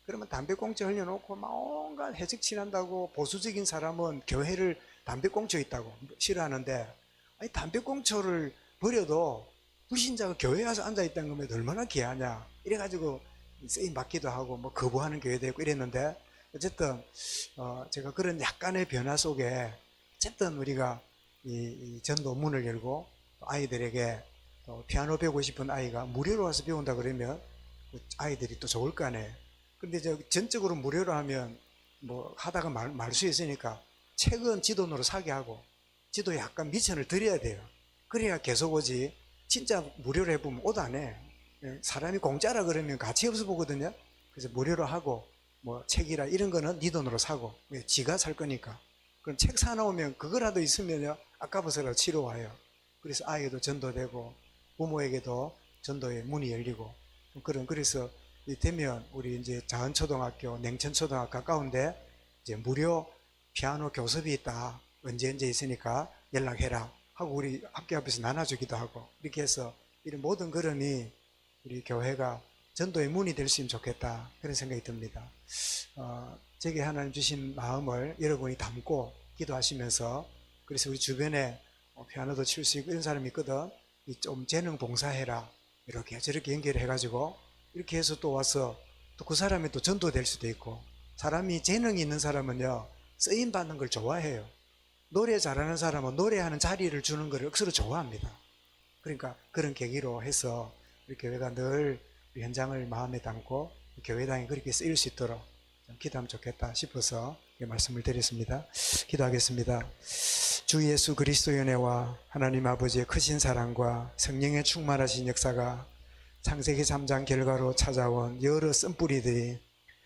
그러면 담배꽁초 흘려놓고 막 온갖 해적칠한다고 보수적인 사람은 교회를 담배꽁초 있다고 싫어하는데, 아니 담배꽁초를 버려도 불신자가 교회에 와서 앉아있다는 거면 얼마나 귀하냐 이래가지고 쓰임 받기도 하고 뭐 거부하는 교회도 있고 이랬는데, 어쨌든 제가 그런 약간의 변화 속에 어쨌든 우리가 이 전도 문을 열고 아이들에게 피아노 배우고 싶은 아이가 무료로 와서 배운다 그러면 아이들이 또 좋을 거 아니에요. 근데 전적으로 무료로 하면 뭐 하다가 말 수 있으니까 책은 지 돈으로 사게 하고 지도 약간 미천을 드려야 돼요. 그래야 계속 오지. 진짜 무료로 해보면 옷 안 해. 사람이 공짜라 그러면 가치 없어 보거든요. 그래서 무료로 하고 뭐 책이라 이런 거는 네 돈으로 사고, 지가 살 거니까. 그럼 책 사놓으면 그거라도 있으면요 아까워서라도 치러 와요. 그래서 아이도 전도되고 부모에게도 전도의 문이 열리고 그래서 되면 우리 이제 자은초등학교, 냉천초등학교 가까운데 이제 무료 피아노 교습이 있다. 언제 있으니까 연락해라 하고 우리 학교 앞에서 나눠주기도 하고, 이렇게 해서 이런 모든 걸음이 우리 교회가 전도의 문이 될 수 있으면 좋겠다, 그런 생각이 듭니다. 제게 하나님 주신 마음을 여러분이 담고 기도하시면서, 그래서 우리 주변에 피아노도 칠 수 있고 이런 사람이 있거든. 좀 재능 봉사해라 이렇게 저렇게 연결해 가지고 이렇게 해서 또 와서 또 그 사람이 또 전도될 수도 있고. 사람이 재능이 있는 사람은요 쓰임 받는 걸 좋아해요. 노래 잘하는 사람은 노래하는 자리를 주는 걸 억수로 좋아합니다. 그러니까 그런 계기로 해서 우리 교회가 늘 우리 현장을 마음에 담고 교회당이 그렇게 쓰일 수 있도록 좀 기도하면 좋겠다 싶어서 말씀을 드렸습니다. 기도하겠습니다. 주 예수 그리스도의 은혜와 하나님 아버지의 크신 사랑과 성령의 충만하신 역사가 창세기 3장 결과로 찾아온 여러 쓴뿌리들이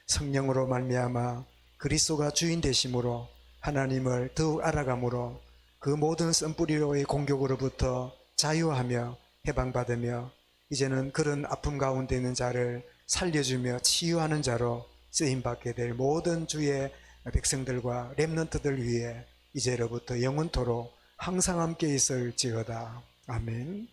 성령으로 말미암아 그리스도가 주인 되심으로 하나님을 더욱 알아감으로 그 모든 쓴뿌리로의 공격으로부터 자유하며 해방받으며 이제는 그런 아픔 가운데 있는 자를 살려주며 치유하는 자로 쓰임받게 될 모든 주의 백성들과 렘넌트들 위해 이제로부터 영원토록 항상 함께 있을지어다. 아멘.